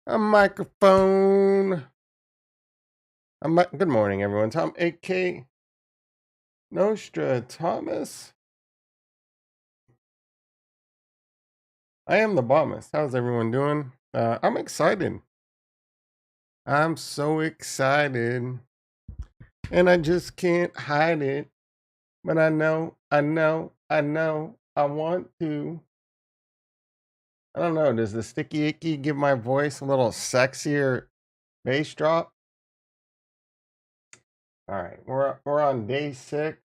A microphone. Good morning, everyone. Tom, A.K. Nostra Thomas. I am the Bombus. How's everyone doing? I'm excited. I'm so excited. And I just can't hide it. But I want to. I don't know. Does the sticky icky give my voice a little sexier bass drop? All right. We're on day 6.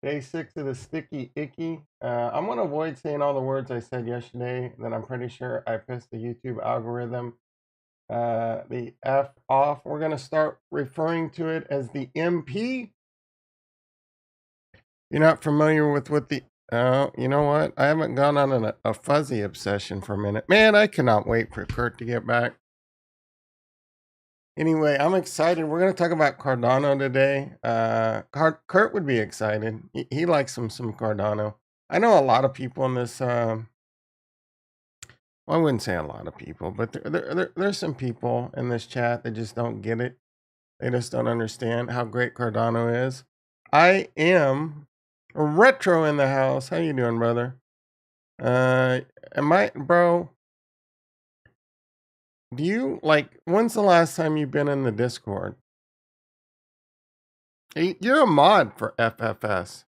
Day 6 of the sticky icky. I'm going to avoid saying all the words I said yesterday that I'm pretty sure I pissed the YouTube algorithm the F off. We're going to start referring to it as the MP. You're not familiar with what the... Oh, you know what? I haven't gone on a fuzzy obsession for a minute. Man, I cannot wait for Kurt to get back. Anyway, I'm excited. We're going to talk about Cardano today. Kurt would be excited. He likes some Cardano. I know a lot of people in this. Well, I wouldn't say a lot of people, but there's some people in this chat that just don't get it. They just don't understand how great Cardano is. I am retro in the house. How you doing, brother? Bro? Do you when's the last time you've been in the Discord? You're a mod for FFS,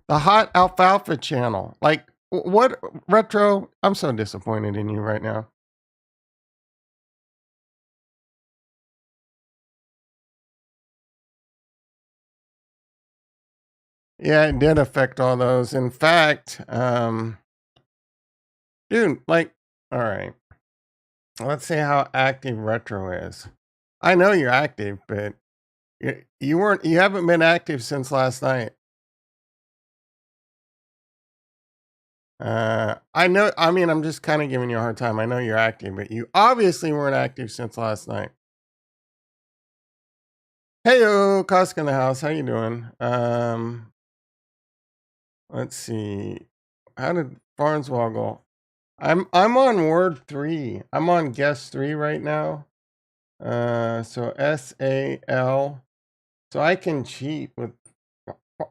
the Hot Alfalfa channel. Like, what retro? I'm so disappointed in you right now. Yeah, it did affect all those. In fact, dude, all right. Let's see how active retro is. I know you're active, but you haven't been active since last night. I know. I mean, I'm just kind of giving you a hard time. I know you're active, but you obviously weren't active since last night. Heyo, Kosk in the house. How you doing? Let's see. How did Farnswoggle? I'm on word 3. I'm on guest 3 right now. So SAL. So I can cheat with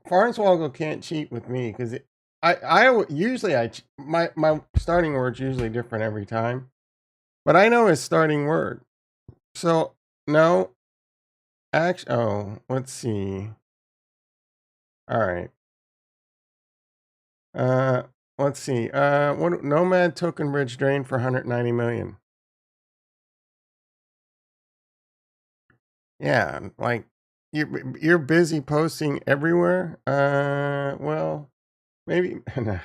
Farnswoggle can't cheat with me because my starting word's usually different every time, but I know his starting word. So no, let's see. All right. Let's see. What Nomad token bridge drain for 190 million. Yeah, like you're busy posting everywhere. Well, maybe. All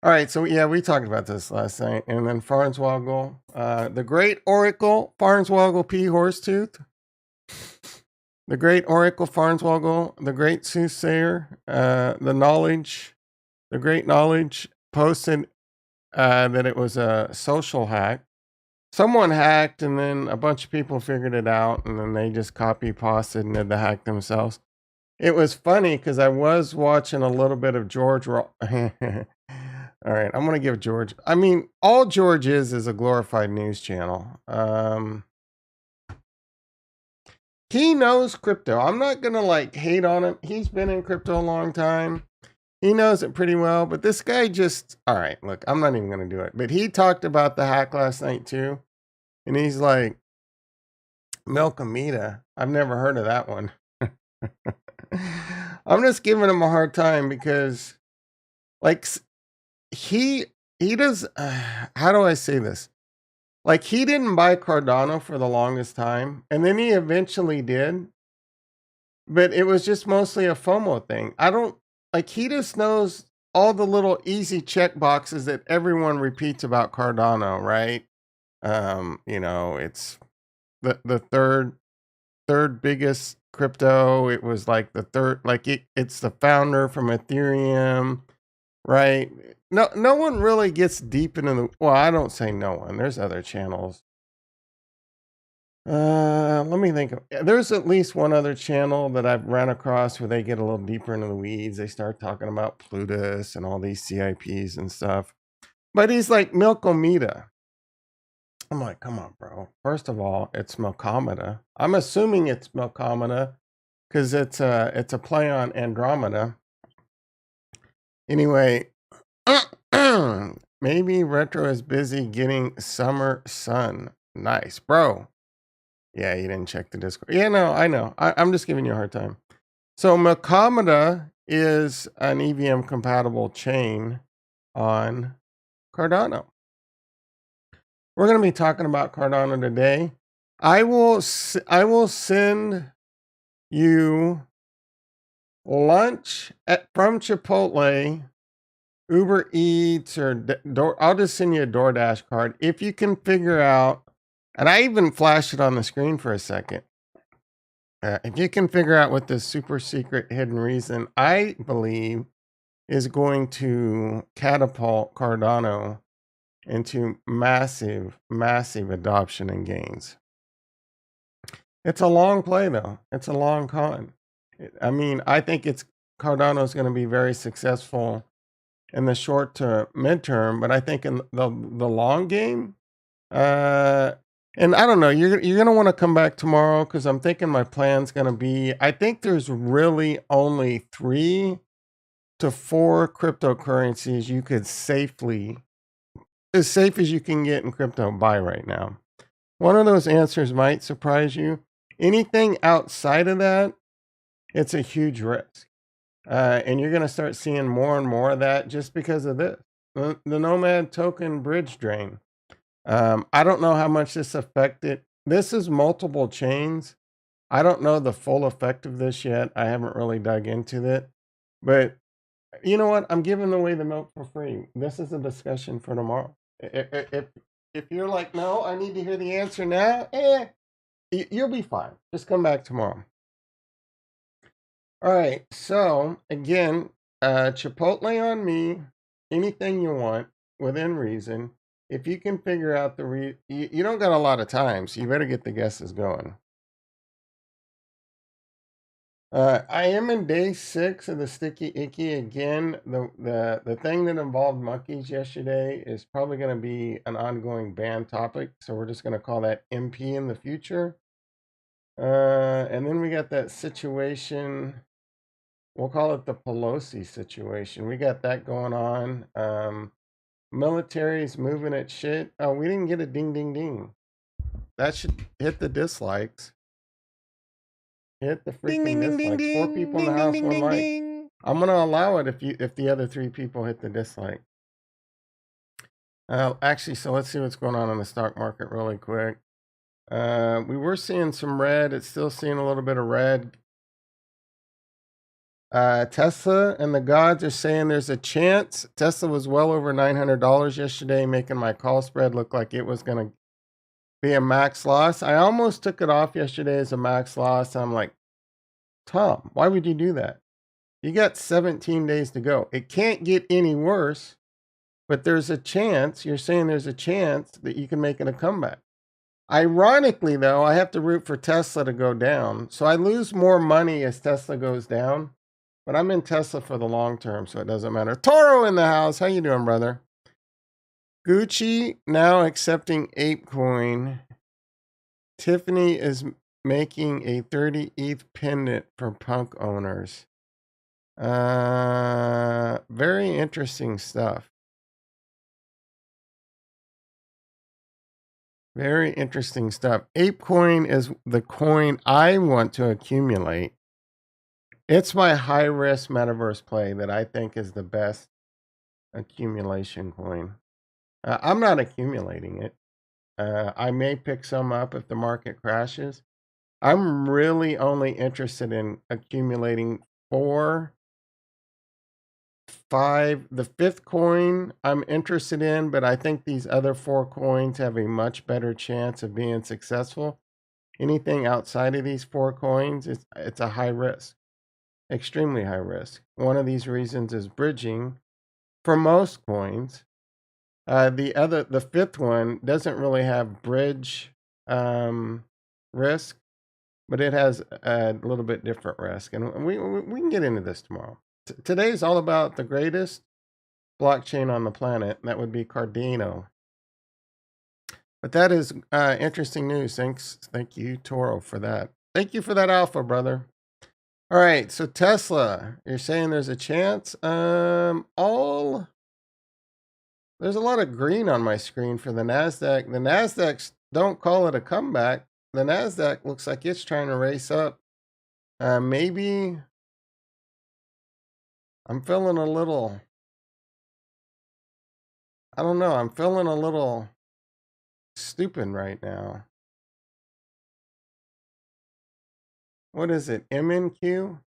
right, so yeah, we talked about this last night, and then Farnswoggle, the great Oracle Farnswoggle P Horsetooth, the great Oracle Farnswoggle, the great soothsayer, the great knowledge posted that it was a social hack. Someone hacked, and then a bunch of people figured it out, and then they just copy pasted and did the hack themselves. It was funny because I was watching a little bit of George. All right, I'm gonna give George. I mean, all George is a glorified news channel. He knows crypto. I'm not gonna hate on him. He's been in crypto a long time. He knows it pretty well. But this guy just, all right. Look, I'm not even gonna do it. But he talked about the hack last night too, and he's like, Milkamita. I've never heard of that one. I'm just giving him a hard time because, like, he does. How do I say this? Like, he didn't buy Cardano for the longest time, and then he eventually did. But it was just mostly a FOMO thing. I don't like. He just knows all the little easy check boxes that everyone repeats about Cardano, right? It's the third biggest crypto. It was like the third, it's the founder from Ethereum, right? No one really gets deep into the, well, I don't say no one. There's other channels. Let me think. There's at least one other channel that I've ran across where they get a little deeper into the weeds. They start talking about Plutus and all these CIPs and stuff. But he's like Milkomita. I'm like, come on, bro. First of all, it's Melcomeda. I'm assuming it's Melcomeda because it's a play on Andromeda. Anyway, maybe Retro is busy getting summer sun. Nice, bro. Yeah, you didn't check the Discord. Yeah, no, I know. I'm just giving you a hard time. So Melcomeda is an EVM compatible chain on Cardano. We're going to be talking about Cardano today. I will send you lunch from Chipotle, Uber Eats, or I'll just send you a DoorDash card if you can figure out. And I even flashed it on the screen for a second. If you can figure out what this super secret hidden reason I believe is going to catapult Cardano into massive, massive adoption and gains. It's a long play though. It's a long con. I mean, I think Cardano is going to be very successful in the short to midterm, but I think in the long game, and I don't know, you're going to want to come back tomorrow because I'm thinking my plan's going to be, I think there's really only 3 to 4 cryptocurrencies you could safely, as safe as you can get in crypto, buy right now. One of those answers might surprise you. Anything outside of that, it's a huge risk. And you're going to start seeing more and more of that just because of this. The Nomad token bridge drain. I don't know how much this affected. This is multiple chains. I don't know the full effect of this yet. I haven't really dug into it. But you know what? I'm giving away the milk for free. This is a discussion for tomorrow. If you're like, no, I need to hear the answer now, you'll be fine. Just come back tomorrow. All right. So again, Chipotle on me. Anything you want within reason. If you can figure out you don't got a lot of time, so you better get the guesses going. I am in day 6 of the Sticky Icky again. The thing that involved monkeys yesterday is probably going to be an ongoing ban topic, so we're just going to call that MP in the future. And then we got that situation. We'll call it the Pelosi situation. We got that going on. Military's moving at shit. Oh, we didn't get a ding ding ding. That should hit the dislikes. Hit the freaking dislikes. 4 people in the house, 1 like. I'm gonna allow it if the other 3 people hit the dislike. Actually, so let's see what's going on in the stock market really quick. We were seeing some red. It's still seeing a little bit of red. Tesla and the gods are saying there's a chance. Tesla was well over $900 yesterday, making my call spread look like it was going to be a max loss. I almost took it off yesterday as a max loss. I'm like, Tom, why would you do that? You got 17 days to go. It can't get any worse, but there's a chance. You're saying there's a chance that you can make it a comeback. Ironically, though, I have to root for Tesla to go down. So I lose more money as Tesla goes down. But I'm in Tesla for the long term, so it doesn't matter. Toro in the house. How you doing, brother? Gucci now accepting ApeCoin. Tiffany is making a 30 ETH pendant for punk owners. Very interesting stuff. Very interesting stuff. ApeCoin is the coin I want to accumulate. It's my high risk metaverse play that I think is the best accumulation coin. I'm not accumulating it. I may pick some up if the market crashes. I'm really only interested in accumulating 4, 5. The 5th coin I'm interested in, but I think these other 4 coins have a much better chance of being successful. Anything outside of these 4 coins, it's a high risk. Extremely high risk. One of these reasons is bridging for most coins. The 5th one doesn't really have bridge risk, but it has a little bit different risk, and we can get into this tomorrow. Today's all about the greatest blockchain on the planet, and that would be Cardano. But that is interesting news. Thank you, Toro, for that. Thank you for that alpha, brother. All right, so Tesla, you're saying there's a chance. All there's a lot of green on my screen for the Nasdaq. The Nasdaq's don't call it a comeback. The Nasdaq looks like it's trying to race up. Maybe I'm feeling a little. I don't know. I'm feeling a little stupid right now. What is it? MNQ?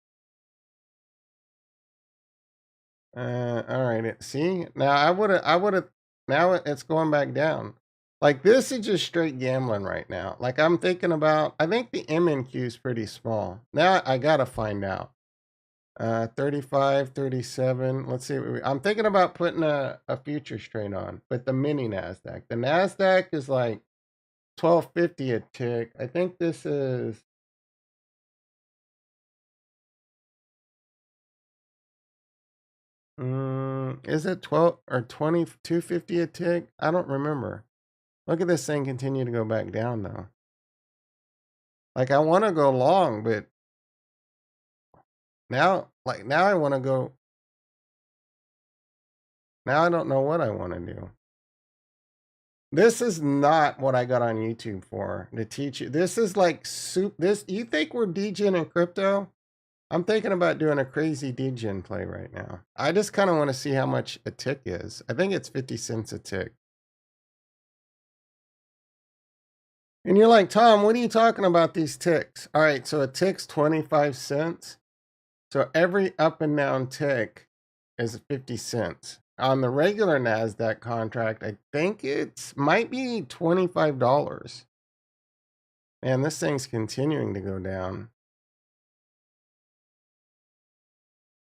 All right. See, now I would have. Now it's going back down. Like this is just straight gambling right now. Like I'm thinking about. I think the MNQ is pretty small. Now I gotta find out. 35, 37. Let's see. I'm thinking about putting a futures trade on, but the mini Nasdaq. The Nasdaq is like 1250 a tick. I think this is. Is it 12 or 2250 a tick? I don't remember. Look at this thing continue to go back down though. Like I want to go long, but now I want to go. Now I don't know what I want to do. This is not what I got on YouTube for to teach you. This is like soup. This you think we're DGen in crypto? I'm thinking about doing a crazy DGen play right now. I just kind of want to see how much a tick is. I think it's 50 cents a tick. And you're like, Tom, what are you talking about these ticks? All right, so a tick's 25 cents. So every up and down tick is 50 cents. On the regular NASDAQ contract, I think it's might be $25. Man, this thing's continuing to go down.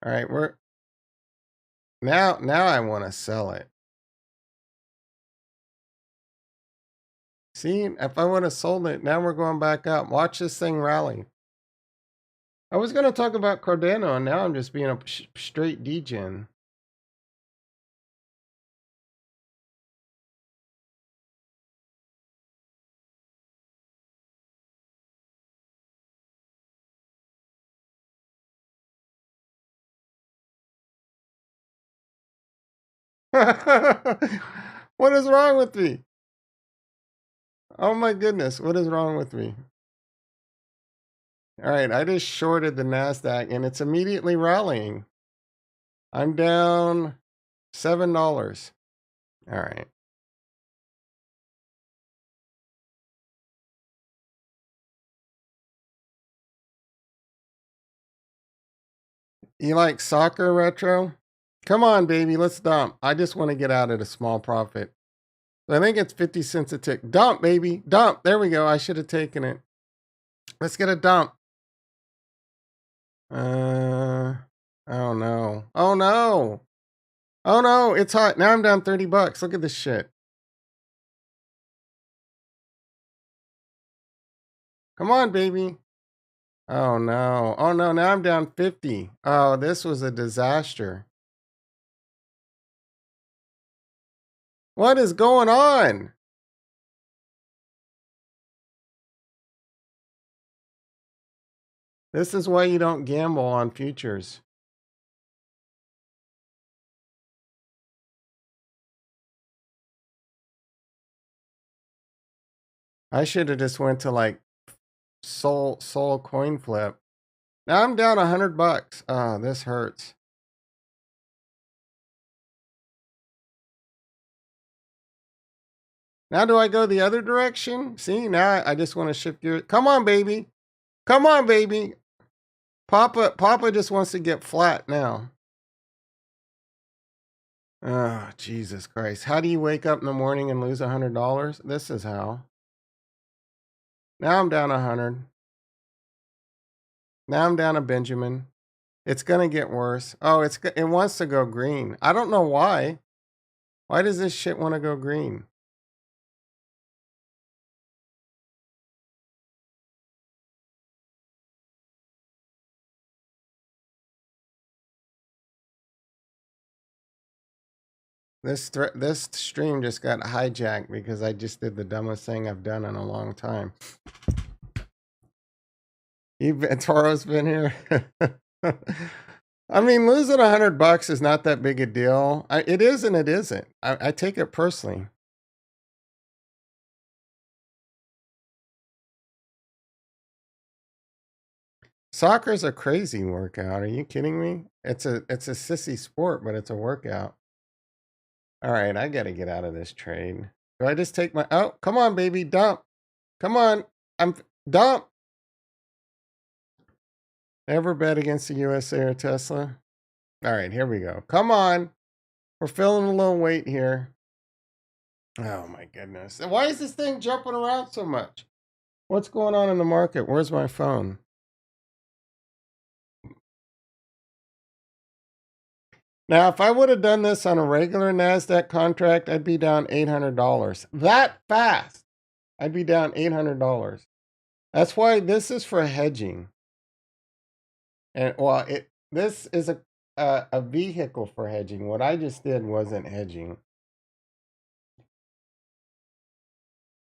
All right, we're now I want to sell it. See, if I would have sold it, now we're going back up. Watch this thing rally. I was going to talk about Cardano, and now I'm just being a straight degen. What is wrong with me? Oh my goodness, what is wrong with me? All right, I just shorted the NASDAQ and it's immediately rallying. I'm down $7. All right. You like soccer retro? Come on, baby, let's dump. I just want to get out at a small profit. I think it's 50 cents a tick. Dump, baby, dump. There we go. I should have taken it. Let's get a dump. Oh no. Oh no. Oh no, it's hot. Now I'm down $30. Look at this shit. Come on, baby. Oh no. Oh no, now I'm down 50. Oh, this was a disaster. What is going on? This is why you don't gamble on futures. I should have just went to like Soul coin flip. Now I'm down $100. Oh, this hurts. Now do I go the other direction? See, now I just want to shift gears. Come on, baby. Come on, baby. Papa just wants to get flat now. Oh, Jesus Christ. How do you wake up in the morning and lose $100? This is how. Now I'm down 100. Now I'm down a Benjamin. It's going to get worse. Oh, it wants to go green. I don't know why. Why does this shit want to go green? this stream just got hijacked because I just did the dumbest thing I've done in a long time. Toro's been here. I mean, losing $100 is not that big a deal. It is and it isn't. I take it personally. Soccer's a crazy workout. Are you kidding me? It's a sissy sport, but it's a workout. All right, I got to get out of this trade. Do I just take my... Oh, come on, baby. Dump. Come on. Dump. Ever bet against the USA or Tesla? All right, here we go. Come on. We're feeling a little weight here. Oh, my goodness. Why is this thing jumping around so much? What's going on in the market? Where's my phone? Now, if I would have done this on a regular NASDAQ contract, I'd be down $800. That fast. I'd be down $800. That's why this is for hedging. And well, this is a vehicle for hedging. What I just did wasn't hedging.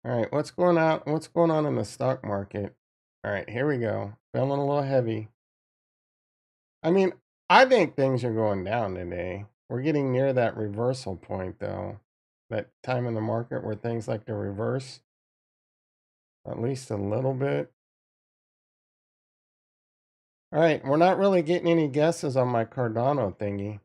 All right, what's going on? What's going on in the stock market? All right, here we go. Feeling a little heavy. I mean, I think things are going down today. We're getting near that reversal point, though. That time in the market where things like to reverse. At least a little bit. All right, we're not really getting any guesses on my Cardano thingy.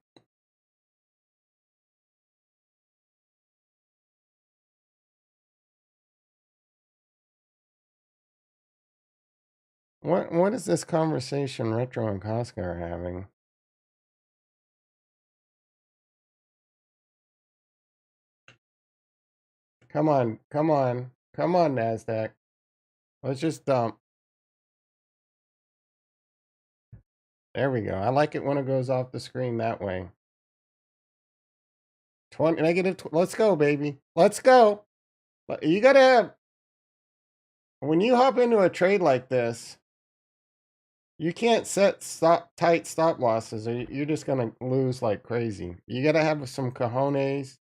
What is this conversation Retro and Costco are having? Come on, come on, come on, NASDAQ. Let's just dump. There we go. I like it when it goes off the screen that way. 20 negative. Let's go, baby. Let's go. You gotta have. When you hop into a trade like this, you can't set tight stop losses, or you're just gonna lose like crazy. You gotta have some cojones.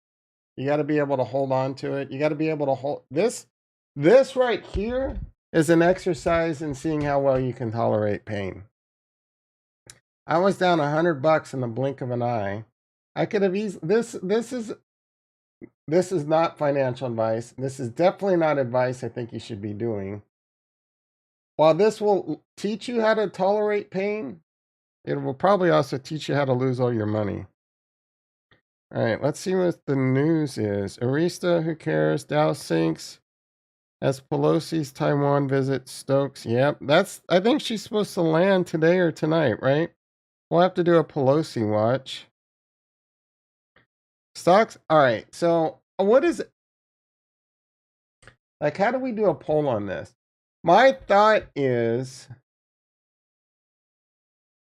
You gotta be able to hold on to it. You gotta be able to hold this. This right here is an exercise in seeing how well you can tolerate pain. I was down $100 in the blink of an eye. I could have easily. This is not financial advice. This is definitely not advice I think you should be doing. While this will teach you how to tolerate pain, it will probably also teach you how to lose all your money. All right, let's see what the news is. Arista, who cares? Dow sinks as Pelosi's Taiwan visit Stokes. Yep, I think she's supposed to land today or tonight, right? We'll have to do a Pelosi watch. Stocks? All right, so what is it? Like, how do we do a poll on this? My thought is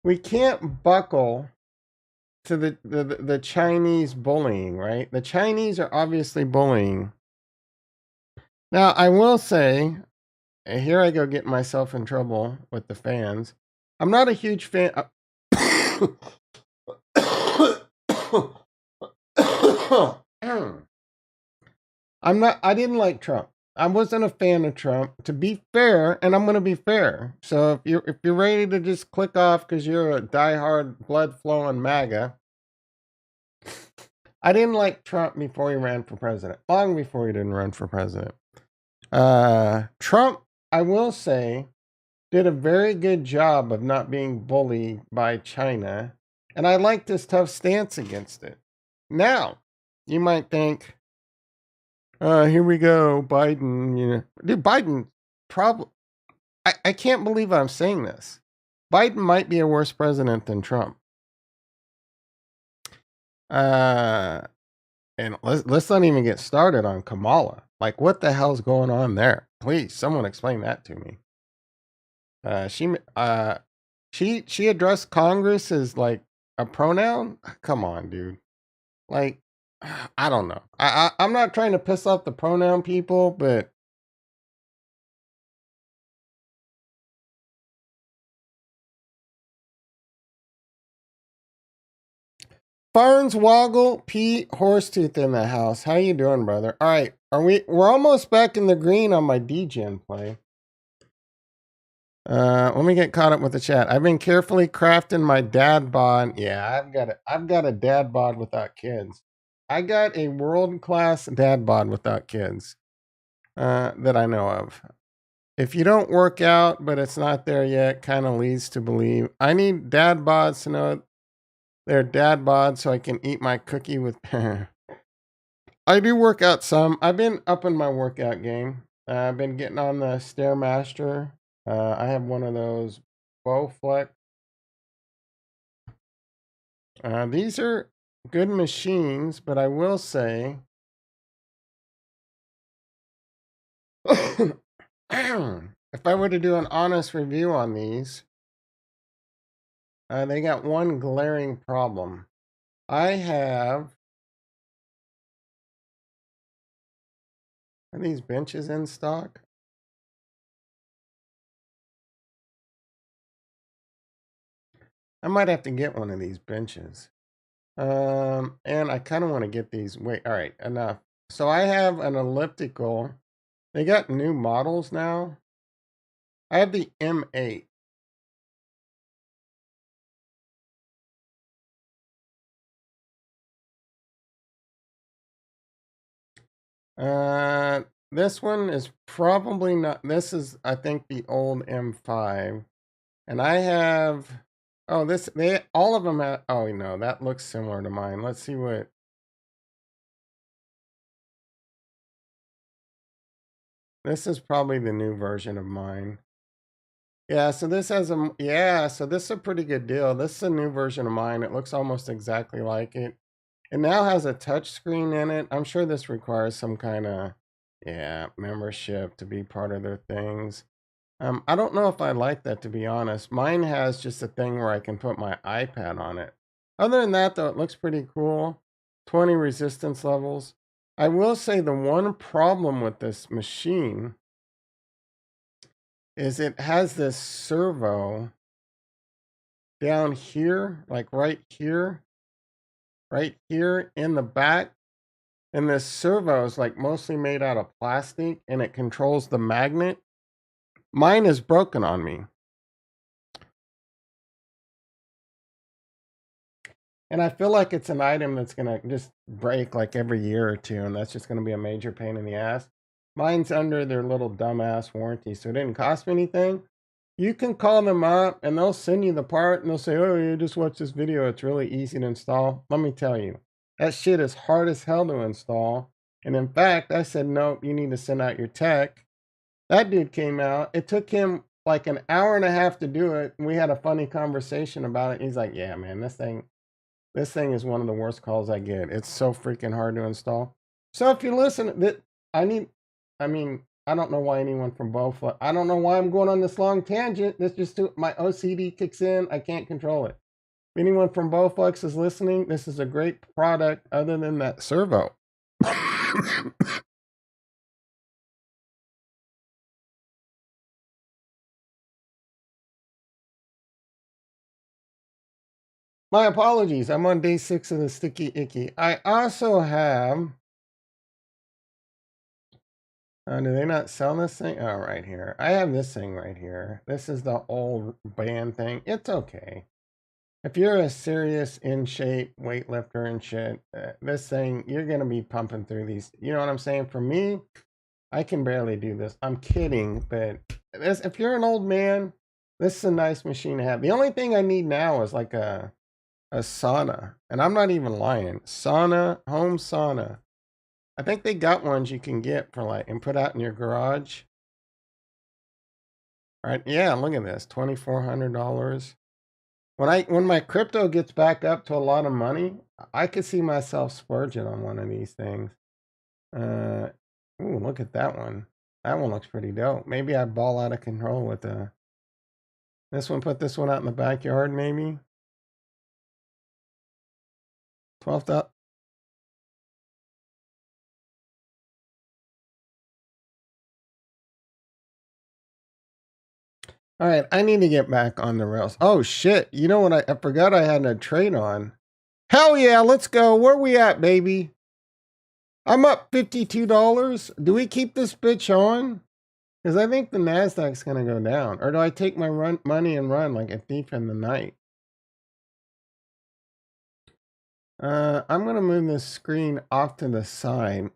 we can't buckle to the Chinese bullying, right? The Chinese are obviously bullying. Now, I will say, and here I go getting myself in trouble with the fans. I'm not a huge fan. I didn't like Trump. I wasn't a fan of Trump. To be fair, and I'm going to be fair. So if you're ready to just click off because you're a diehard blood flowing MAGA, I didn't like Trump before he ran for president. Long before he didn't run for president. Trump, I will say, did a very good job of not being bullied by China, and I liked his tough stance against it. Now, you might think, here we go, Biden. You know, dude, Biden probably. I can't believe I'm saying this. Biden might be a worse president than Trump. And let's not even get started on Kamala. Like, what the hell's going on there? Please, someone explain that to me. She addressed Congress as like a pronoun. Come on, dude. Like, I don't know. I'm not trying to piss off the pronoun people, but Farns Woggle P Horsetooth in the house. How you doing, brother? All right, we're almost back in the green on my DGen play. Let me get caught up with the chat. I've been carefully crafting my dad bod. Yeah, I've got a dad bod without kids. I got a world-class dad bod without kids that I know of. If you don't work out, but it's not there yet, kind of leads to believe. I need dad bods to know they're dad bods so I can eat my cookie with. I do work out some. I've been upping my workout game. I've been getting on the Stairmaster. I have one of those Bowflex. These are good machines, but I will say, if I were to do an honest review on these, they got one glaring problem. I have. Are these benches in stock? I might have to get one of these benches. And I kind of want to get these. Wait, all right, enough. So I have an elliptical. They got new models now. I have the M8. This one is probably not. This is, I think, the old M5. And I have. Oh, they all of them have. Oh no, that looks similar to mine. Let's see what. This is probably the new version of mine. Yeah, so this has so this is a pretty good deal. This is a new version of mine. It looks almost exactly like it. It now has a touch screen in it. I'm sure this requires some kind of, yeah, membership to be part of their things. I don't know if I like that, to be honest. Mine has just a thing where I can put my iPad on it. Other than that, though, it looks pretty cool. 20 resistance levels. I will say the one problem with this machine is it has this servo down here, like right here in the back. And this servo is like mostly made out of plastic and it controls the magnet. Mine is broken on me. And I feel like it's an item that's going to just break like every year or two. And that's just going to be a major pain in the ass. Mine's under their little dumbass warranty. So it didn't cost me anything. You can call them up and they'll send you the part and they'll say, oh, you just watch this video. It's really easy to install. Let me tell you, that shit is hard as hell to install. And in fact, I said, nope, you need to send out your tech. That dude came out. It took him like an hour and a half to do it. And we had a funny conversation about it. He's like, yeah, man, this thing is one of the worst calls I get. It's so freaking hard to install. So if you listen, I don't know why anyone from Bowflex, I don't know why I'm going on this long tangent. This just my OCD kicks in. I can't control it. If anyone from Bowflex is listening, this is a great product other than that servo. My apologies. I'm on day 6 of the sticky icky. I also have. Do they not sell this thing? Oh, right here. I have this thing right here. This is the old band thing. It's okay. If you're a serious in shape weightlifter and shit, this thing, you're going to be pumping through these. You know what I'm saying? For me, I can barely do this. I'm kidding, but if you're an old man, this is a nice machine to have. The only thing I need now is like a sauna. And I'm not even lying. Sauna, home sauna. I think they got ones you can get for like and put out in your garage. Right? Yeah, look at this. $2,400. When my crypto gets back up to a lot of money, I could see myself splurging on one of these things. Ooh, look at that one. That one looks pretty dope. Maybe I ball out of control with this one. Put this one out in the backyard, maybe. 12,000. All right, I need to get back on the rails. Oh shit! You know what? I forgot I had a trade on. Hell yeah, let's go. Where we at, baby? I'm up $52. Do we keep this bitch on? Because I think the Nasdaq's gonna go down. Or do I take my money and run like a thief in the night? I'm gonna move this screen off to the side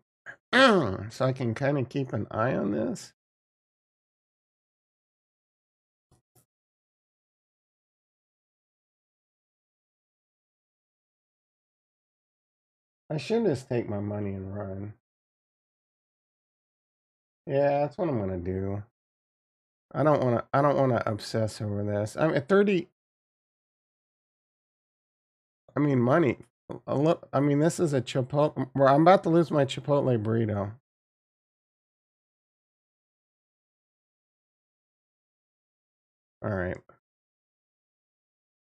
so I can kind of keep an eye on this. I should just take my money and run. Yeah, that's what I'm gonna do. I don't wanna obsess over this. I'm at 30. I mean money. I mean, this is a Chipotle where I'm about to lose my Chipotle burrito. All right.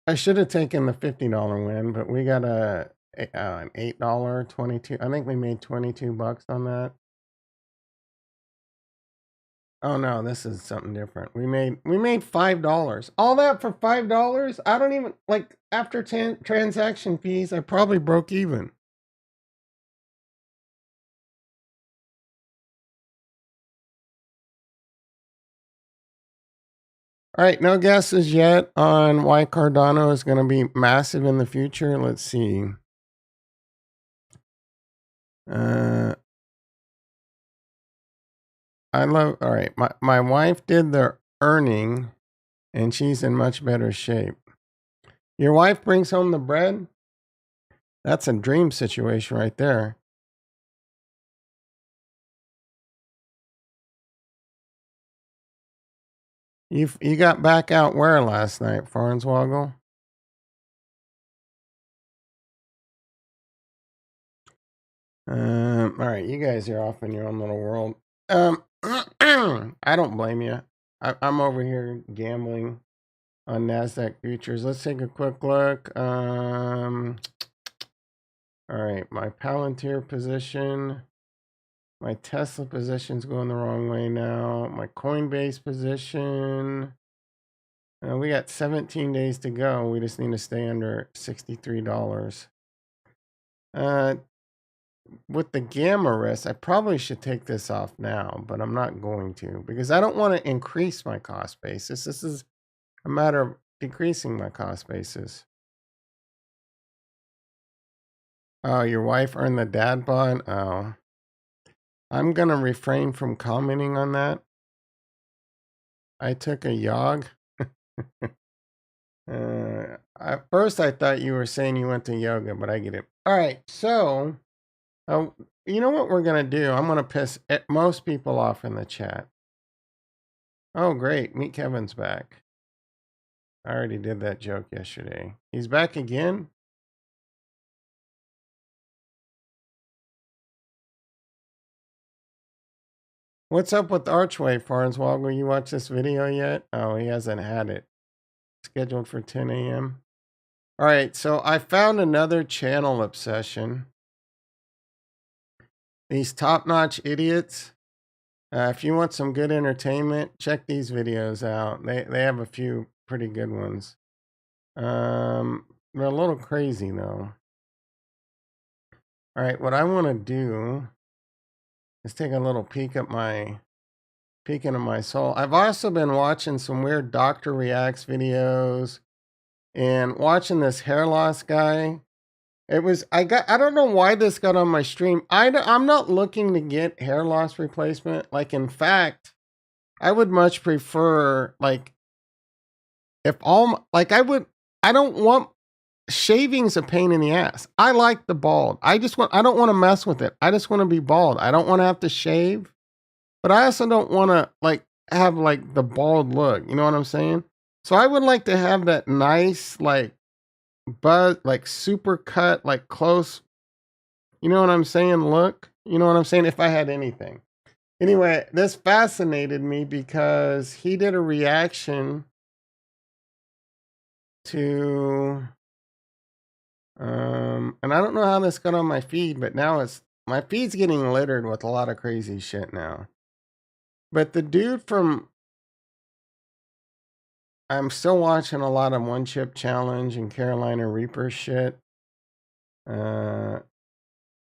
I should have taken the $50 win, but we got an $8 22. I think we made 22 bucks on that. Oh no, this is something different. We made $5. All that for $5? I don't even like after transaction fees, I probably broke even. All right, no guesses yet on why Cardano is going to be massive in the future. Let's see. All right, my wife did the earning and she's in much better shape. Your wife brings home the bread? That's a dream situation right there. You got back out where last night, Farnswoggle? All right, you guys are off in your own little world. I don't blame you. I'm over here gambling on Nasdaq futures. Let's take a quick look. All right, my Palantir position, my Tesla position's going the wrong way now. My Coinbase position. We got 17 days to go. We just need to stay under $63. With the gamma risk, I probably should take this off now, but I'm not going to because I don't want to increase my cost basis. This is a matter of decreasing my cost basis. Oh, your wife earned the dad bod? Oh. I'm going to refrain from commenting on that. I took a yog. At first, I thought you were saying you went to yoga, but I get it. All right, so you know what we're going to do? I'm going to piss most people off in the chat. Oh, great. Meet Kevin's back. I already did that joke yesterday. He's back again? What's up with Archway, Farnswoggle? You watch this video yet? Oh, he hasn't had it. Scheduled for 10 a.m. All right, so I found another channel obsession. These top-notch idiots. If you want some good entertainment, check these videos out. They have a few pretty good ones. They're a little crazy though. All right, what I want to do is take a little peek into my soul. I've also been watching some weird doctor reacts videos and watching this hair loss guy. I don't know why this got on my stream. I'm not looking to get hair loss replacement. Like, in fact, I would much prefer, like, I don't want shaving's a pain in the ass. I like the bald. I don't want to mess with it. I just want to be bald. I don't want to have to shave, but I also don't want to, like, have, like, the bald look. You know what I'm saying? So I would like to have that nice, like, like super cut, like close, you know what I'm saying, look, you know what I'm saying, if I had anything. Anyway, this fascinated me because he did a reaction to and I don't know how this got on my feed, but now my feed's getting littered with a lot of crazy shit now. But the dude from I'm still watching a lot of One Chip Challenge and Carolina Reaper shit. I'm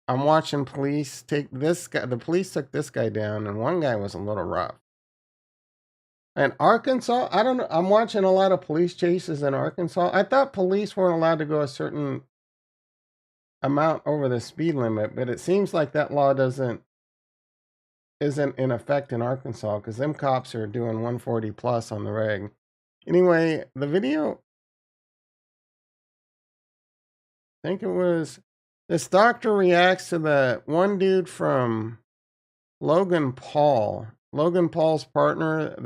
watching police take this guy. The police took this guy down, and one guy was a little rough. And Arkansas, I don't know. I'm watching a lot of police chases in Arkansas. I thought police weren't allowed to go a certain amount over the speed limit, but it seems like that law isn't in effect in Arkansas because them cops are doing 140 plus on the reg. Anyway, the video, I think it was this doctor reacts to the one dude from Logan Paul. Logan Paul's partner,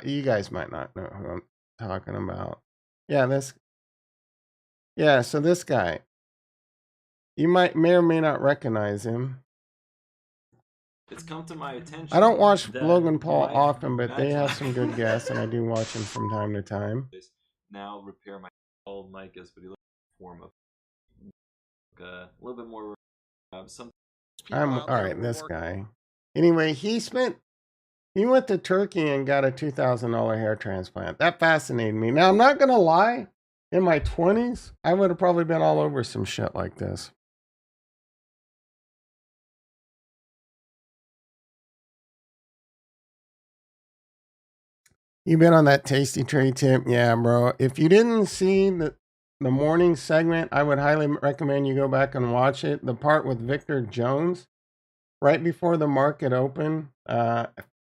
you guys might not know who I'm talking about. Yeah, so this guy, you may or may not recognize him. It's come to my attention. I don't watch Logan Paul often, but they have some good guests, and I do watch him from time to time. Now repair my old mic is, but he looks form of a little bit more. Some all right. This guy. Anyway, he went to Turkey and got a $2,000 hair transplant. That fascinated me. Now I'm not gonna lie. In my 20s, I would have probably been all over some shit like this. You been on that Tasty Trade tip? Yeah, bro. If you didn't see the morning segment, I would highly recommend you go back and watch it. The part with Victor Jones, right before the market opened.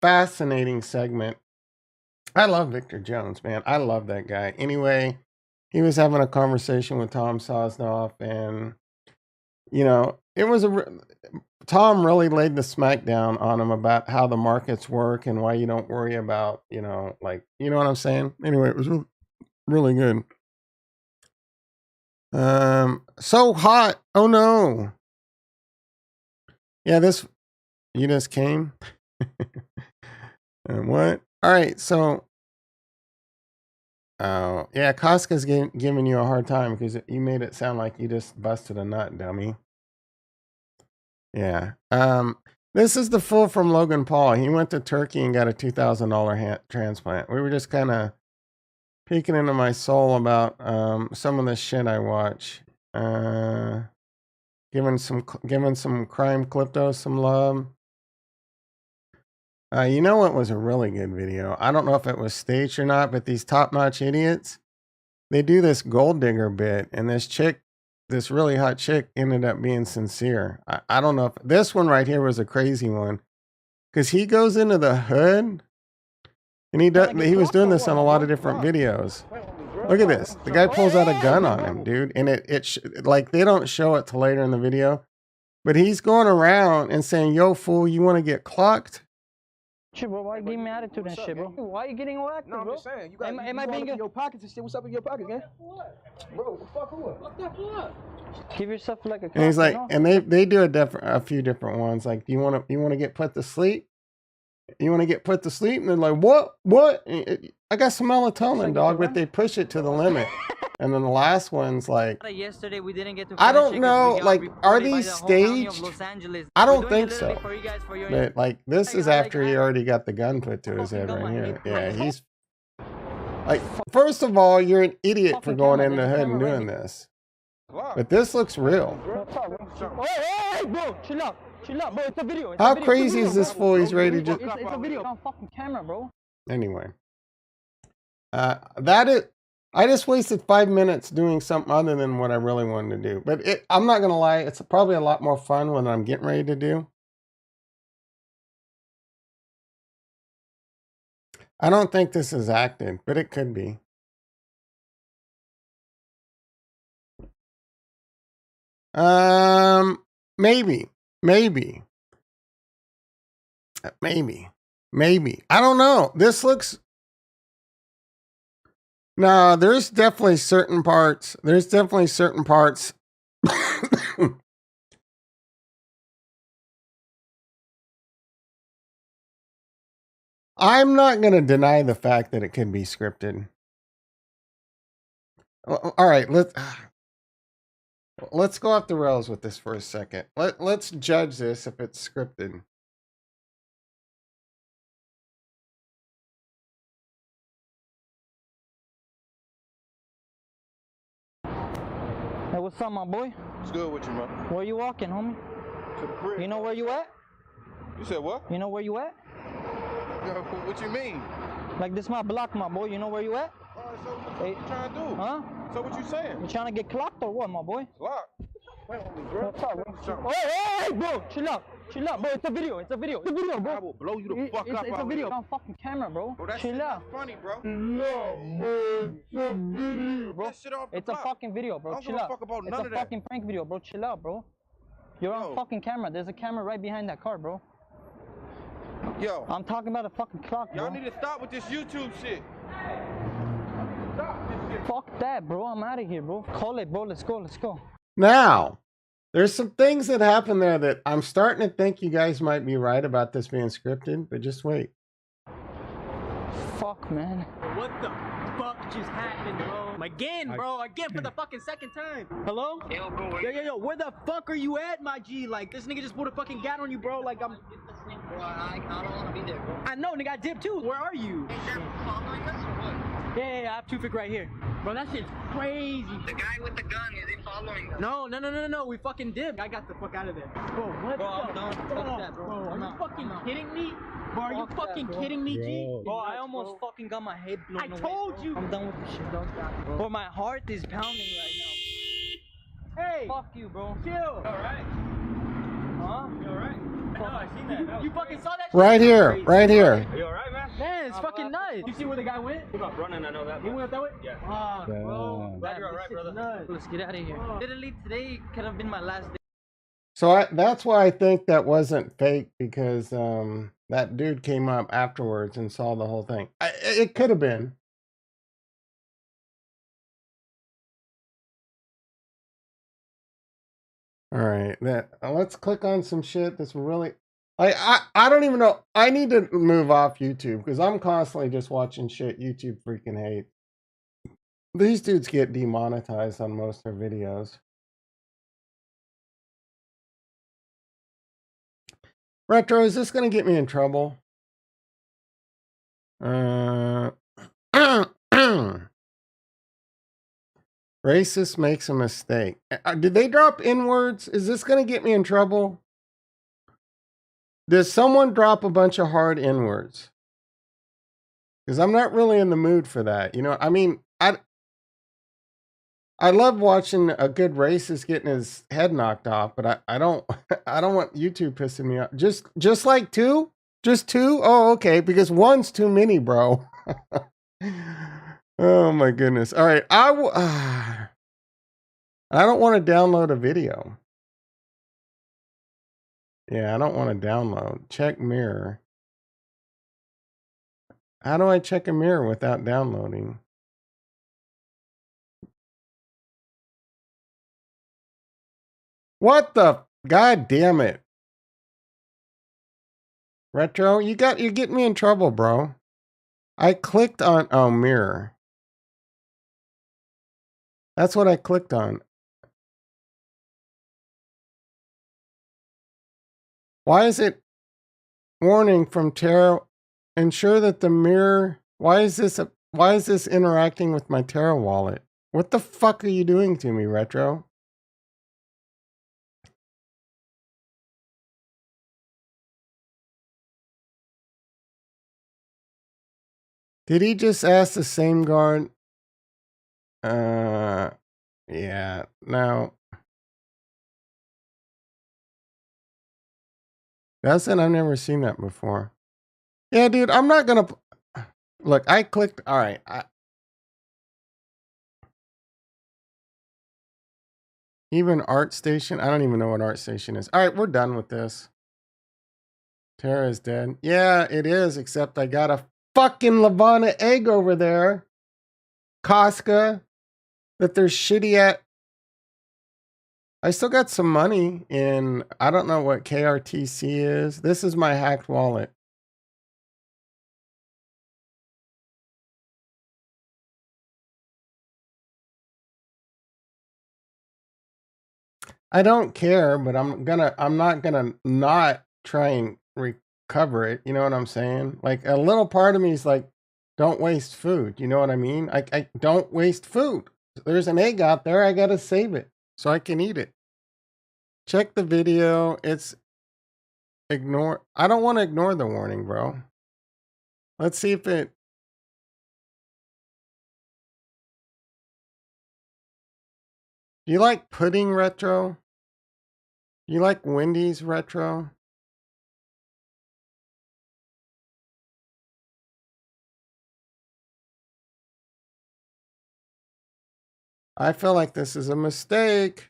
Fascinating segment. I love Victor Jones, man. I love that guy. Anyway, he was having a conversation with Tom Sosnoff, and you know, it was Tom really laid the smackdown on him about how the markets work and why you don't worry about, like, you know what I'm saying? Anyway, it was really good. So hot. Oh no. Yeah, you just came. What? All right, so oh, yeah, Casca's giving you a hard time because you made it sound like you just busted a nut, dummy. Yeah. This is the fool from Logan Paul. He went to Turkey and got a $2,000 transplant. We were just kind of peeking into my soul about some of the shit I watch. Giving some crime kleptos some love. You know what was a really good video? I don't know if it was staged or not, but these top-notch idiots, they do this gold digger bit, and this really hot chick ended up being sincere. I don't know if this one right here was a crazy one, because he goes into the hood, and he was doing this on a lot of different videos. Look at this. The guy pulls out a gun on him, dude, and like they don't show it till later in the video, but he's going around and saying, "Yo, fool, you want to get clocked?" Shit, bro, why you giving me attitude and shit, bro? Why you getting all active, bro? No, I'm just saying. You got am I being in your pockets and shit. What's up in your pockets, man? Bro, fuck who up? Fuck that fool up. Give yourself like a. And he's like, and they do a few different ones. Like, do you want to get put to sleep? You want to get put to sleep? And they're like, what? I got some melatonin, dog, but they push it to the limit. And then the last one's like, yesterday we didn't get to I don't know, like, are these staged? I don't think so. But like, this is after he already got the gun put to his head right here. Yeah, he's like, first of all, you're an idiot for going in the hood and doing this. But this looks real. Hey, bro, chill out, bro. It's a video. How crazy is this fool? He's ready to just. It's a video on fucking camera, bro. Anyway, I just wasted 5 minutes doing something other than what I really wanted to do. But I'm not gonna lie, it's probably a lot more fun when I'm getting ready to do. I don't think this is acted, but it could be. Maybe. I don't know. This looks. No, there's definitely certain parts. I'm not going to deny the fact that it could be scripted. All right, let's go off the rails with this for a second. Let's judge this if it's scripted. what's up, my boy? What's good with you, man? Where you walking, homie? To the crib. You know where you at? You said what? You know where you at? Yo, what you mean? Like this my block, my boy. You know where you at? So what you trying to do? Huh? So what you saying? You trying to get clocked or what, my boy? Lock. Wait on me, bro. What's up, bro? Hey, bro, chill out. Chill out, bro. It's a video. It's a video. It's a video, bro. I will blow you the fuck up. It's a out video here. on fucking camera, bro. Bro, that chill shit out. not funny, bro. Bro, That shit off the it's a block. fucking video, bro. I don't Chill give a out. fuck about It's none a of that. fucking prank video, bro. Chill out, bro. You're on fucking camera. There's a camera right behind that car, bro. Yo. I'm talking about a fucking clock, bro. Y'all need to stop with this YouTube shit. Stop this shit. Fuck that, bro. I'm out of here, bro. Call it, bro. Let's go. Let's go. Now, there's some things that happen there that I'm starting to think you guys might be right about this being scripted, but just wait. Fuck, man. What the fuck just happened, bro? Again, bro. Again for the fucking second time. Hello? Yo, bro, Yo. Where the fuck are you at, my G? Like, this nigga just pulled a fucking gat on you, bro. Like, I'm... bro, I don't want to be there, bro. I know, nigga. I dipped too. Where are you? Is there following us or what? Yeah, I have Tufik right here. Bro, that shit's crazy. The guy with the gun, is he following us? No. We fucking dipped. I got the fuck out of there. Bro, what Bro, the don't fuck that, bro. Are I'm you out. fucking I'm out. kidding me? Bro, are you Fuck that, fucking bro. kidding me, G? Bro, I almost fucking got my head blown I away, told bro. you. I'm done with this shit, bro. Bro, my heart is pounding right now. Hey, Fuck you, bro. chill. Alright. Huh? You alright? No, I seen that. You fucking saw that shit? Right here, right here. Are you alright, man? Man, it's fucking nuts. You see where the guy went? He got running, I know that. He went that way? Yeah. Fuck, bro. Glad you're alright, brother. Nuts. Let's get out of here. Literally, today could have been my last day. So that's why I think that wasn't fake, because that dude came up afterwards and saw the whole thing. It could have been. All right, let's click on some shit that's really. I don't even know. I need to move off YouTube because I'm constantly just watching shit YouTube freaking hates. These dudes get demonetized on most of their videos. Retro, is this going to get me in trouble? Racist makes a mistake. Did they drop N-words? Is this going to get me in trouble? Does someone drop a bunch of hard N-words? Because I'm not really in the mood for that. You know, I mean, I love watching a good racist getting his head knocked off, but I don't I don't want YouTube pissing me off. Just like two? Just two? Oh, okay, because one's too many, bro. Oh my goodness. All right, I don't want to download a video. Yeah, I don't want to download. Check mirror. How do I check a mirror without downloading? What the? God damn it. Retro, you're getting me in trouble, bro. I clicked on, oh, mirror. That's what I clicked on. Why is it warning from Terra? Ensure that the mirror, why is this interacting with my Terra wallet? What the fuck are you doing to me, Retro? Did he just ask the same guard? Yeah, no. That's it. I've never seen that before. Yeah, dude, I'm not gonna look. I clicked. All right. Even Art Station. I don't even know what Art Station is. All right, we're done with this. Tara is dead. Yeah, it is. Except I got a fucking Lavana egg over there. Casca. That they're shitty at. I still got some money in, I don't know what KRTC is. This is my hacked wallet. I don't care, but I'm not gonna not try and recover it. You know what I'm saying? Like a little part of me is like, don't waste food. You know what I mean? I don't waste food. There's an egg out there. I gotta save it. so I can eat it. Check the video. It's ignore. I don't want to ignore the warning, bro. Let's see if it. Do you like pudding retro? You like Wendy's retro? I feel like this is a mistake.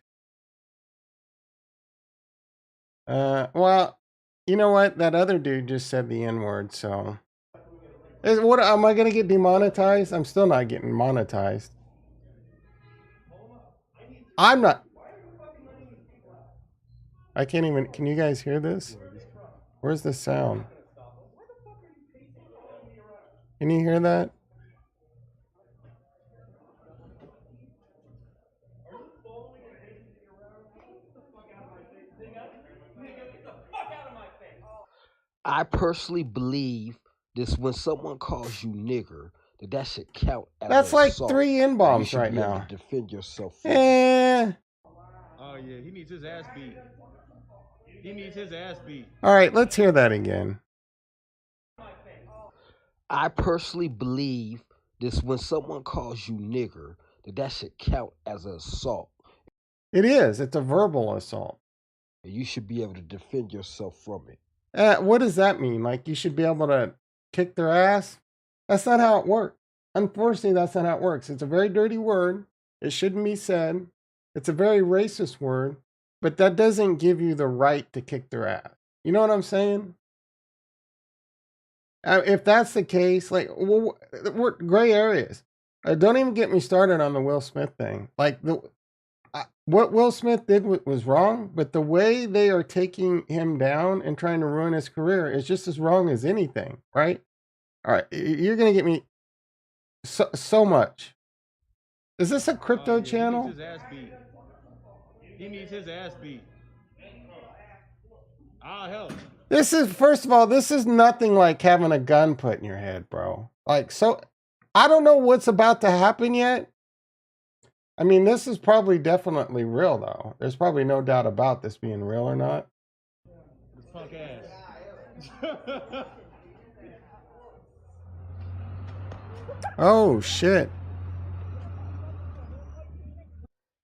Well, you know what? That other dude just said the N-word, so. What, am I gonna get demonetized? I'm still not getting monetized. I'm not. I can't even, can you guys hear this? Where's the sound? Can you hear that? I personally believe this when someone calls you nigger, that should count as That's like assault. 3 You N-bombs should right be able now. to defend yourself. Oh yeah, he needs his ass beat. He needs his ass beat. All right, let's hear that again. I personally believe this when someone calls you nigger, that should count as an assault. It is. It's a verbal assault. And you should be able to defend yourself from it. What does that mean? Like you should be able to kick their ass? That's not how it works. Unfortunately, that's not how it works. It's a very dirty word. It shouldn't be said. It's a very racist word, but that doesn't give you the right to kick their ass. You know what I'm saying? If that's the case, like, we're gray areas. Don't even get me started on the Will Smith thing. Like, what Will Smith did was wrong, but the way they are taking him down and trying to ruin his career is just as wrong as anything, right? All right, you're gonna get me so much. Is this a crypto channel? He needs his ass beat. He needs his ass beat. I'll help. This is, first of all, this is nothing like having a gun put in your head, bro. Like, so, I don't know what's about to happen yet. I mean, this is probably definitely real, though. There's probably no doubt about this being real or not. This punk ass. Oh, shit.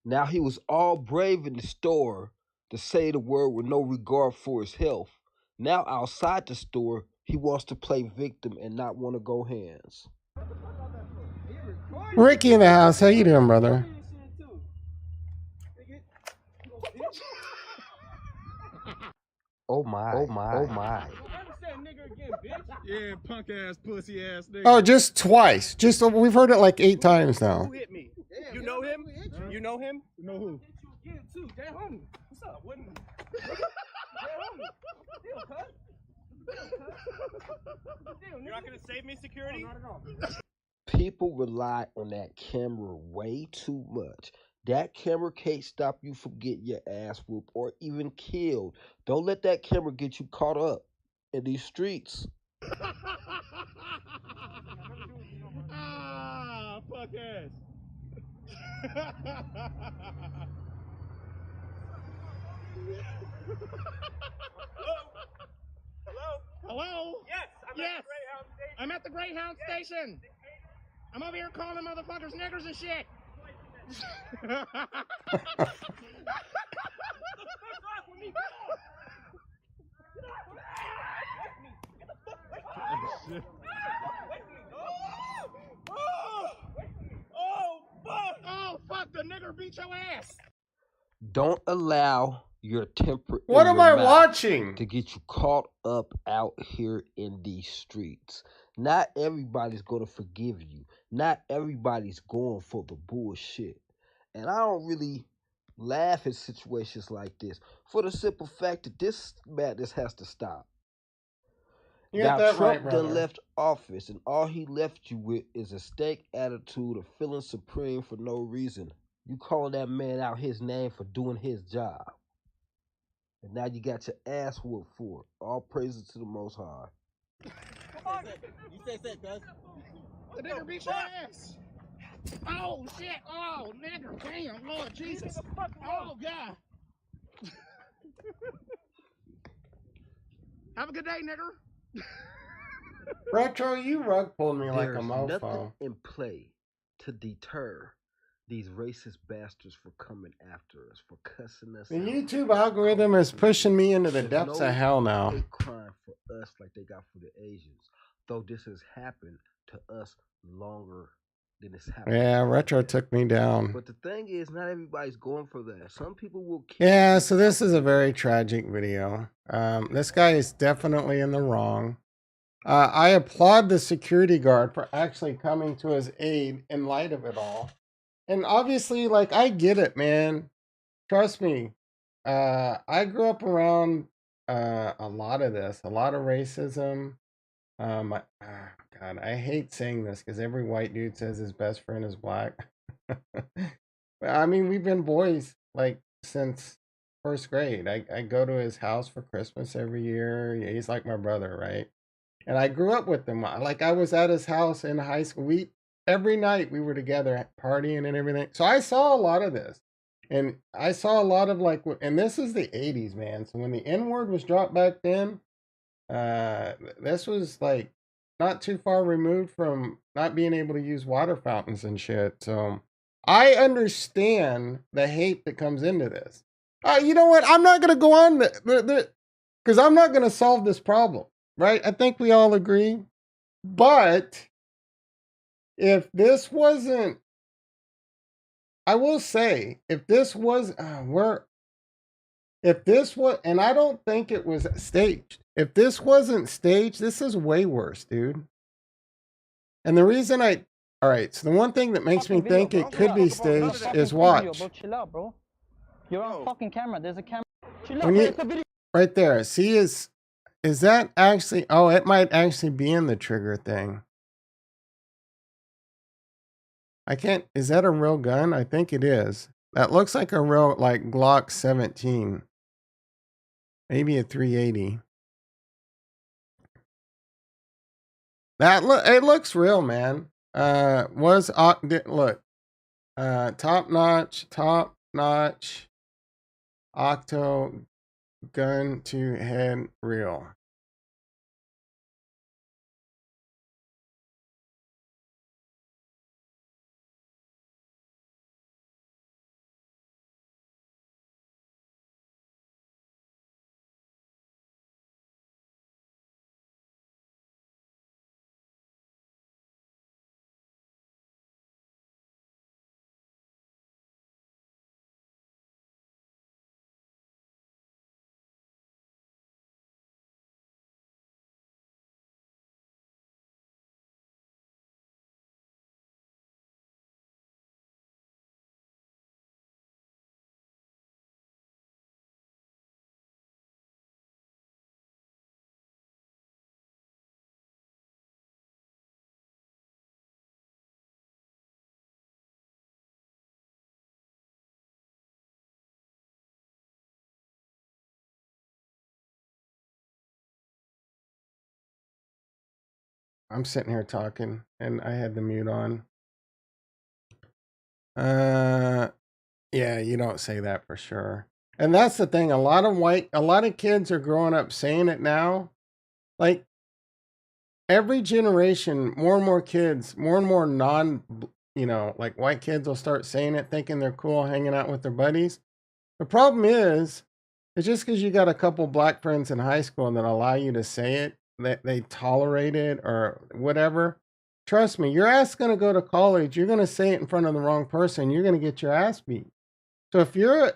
Now he was all brave in the store to say the word with no regard for his health. Now outside the store, he wants to play victim and not want to go hands. Ricky in the house. How you doing, brother? Oh my, oh my, oh my. Yeah, punk ass, pussy ass nigga. Oh, just twice. Just, we've heard it like 8 times now. Who hit me? You know him? You know him? You know who? Yeah, too. That homie. What's up? What? That homie. Deal, cuz. You're not gonna save me, security? No, not at all. People rely on that camera way too much. That camera can't stop you from getting your ass whooped or even killed. Don't let that camera get you caught up in these streets. Ah, fuck ass. Hello? Yes, I'm at the Greyhound station. I'm over here calling motherfuckers niggers and shit. Oh, fuck, the nigger beat your ass. Don't allow your temper What in am your I mouth watching? to get you caught up out here in these streets. Not everybody's going to forgive you. Not everybody's going for the bullshit. And I don't really laugh at situations like this for the simple fact that this madness has to stop. You got Now, that right, Trump brother. done left office, and all he left you with is a stank attitude of feeling supreme for no reason. You calling that man out his name for doing his job. And now you got your ass whooped for it. All praises to the Most High. You say cuz. The nigger beat your ass. Oh shit! Oh nigga! Damn, Lord Jesus! Oh God! Have a good day, nigger. Retro, you rug pulled me like a There's nothing mofo. in play to deter these racist bastards for coming after us, for cussing us The out. YouTube for algorithm calling is us pushing niggas. me into the There's depths no of hell now. hate crime for us like they got for the Asians, though this has happened to us longer than it's happened. Yeah, to Retro them. took me down. But the thing is, not everybody's going for that. Some people will kill Yeah, you so this out is a there. very tragic video. This guy is definitely in the wrong. I applaud the security guard for actually coming to his aid in light of it all. And obviously, like, I get it, man. Trust me. I grew up around a lot of this, a lot of racism. God, I hate saying this because every white dude says his best friend is black. But I mean, we've been boys like since first grade. I go to his house for Christmas every year. Yeah, he's like my brother, right? And I grew up with him. Like I was at his house in high school. We every night we were together partying and everything. So I saw a lot of this. And I saw a lot of like, and this is the 80s, man. So when the N word was dropped back then, this was like not too far removed from not being able to use water fountains and shit. So I understand the hate that comes into this. You know what? I'm not going to go on because I'm not going to solve this problem, right? I think we all agree. But if this wasn't, I will say, if this was, if this was, and I don't think it was staged. If this wasn't staged, this is way worse, dude. And the reason all right, so the one thing that makes me Fucking video, think bro. it could be staged Fucking is video, watch. bro. Chill out, bro. You're on fucking camera. There's a camera. Chill out, When bro. you, It's a video. right there, see, is that actually, oh, it might actually be in the trigger thing. I can't, is that a real gun? I think it is. That looks like a real, like, Glock 17. Maybe a 380. It looks real, man. Look, top notch, octo gun to head real. I'm sitting here talking and I had the mute on. Yeah, you don't say that for sure. And that's the thing. A lot of kids are growing up saying it now. Like every generation, more and more kids, more and more like white kids will start saying it, thinking they're cool, hanging out with their buddies. The problem is, it's just because you got a couple black friends in high school that allow you to say it, that they tolerate it or whatever. Trust me, your ass is going to go to college. You're going to say it in front of the wrong person. You're going to get your ass beat. So if you're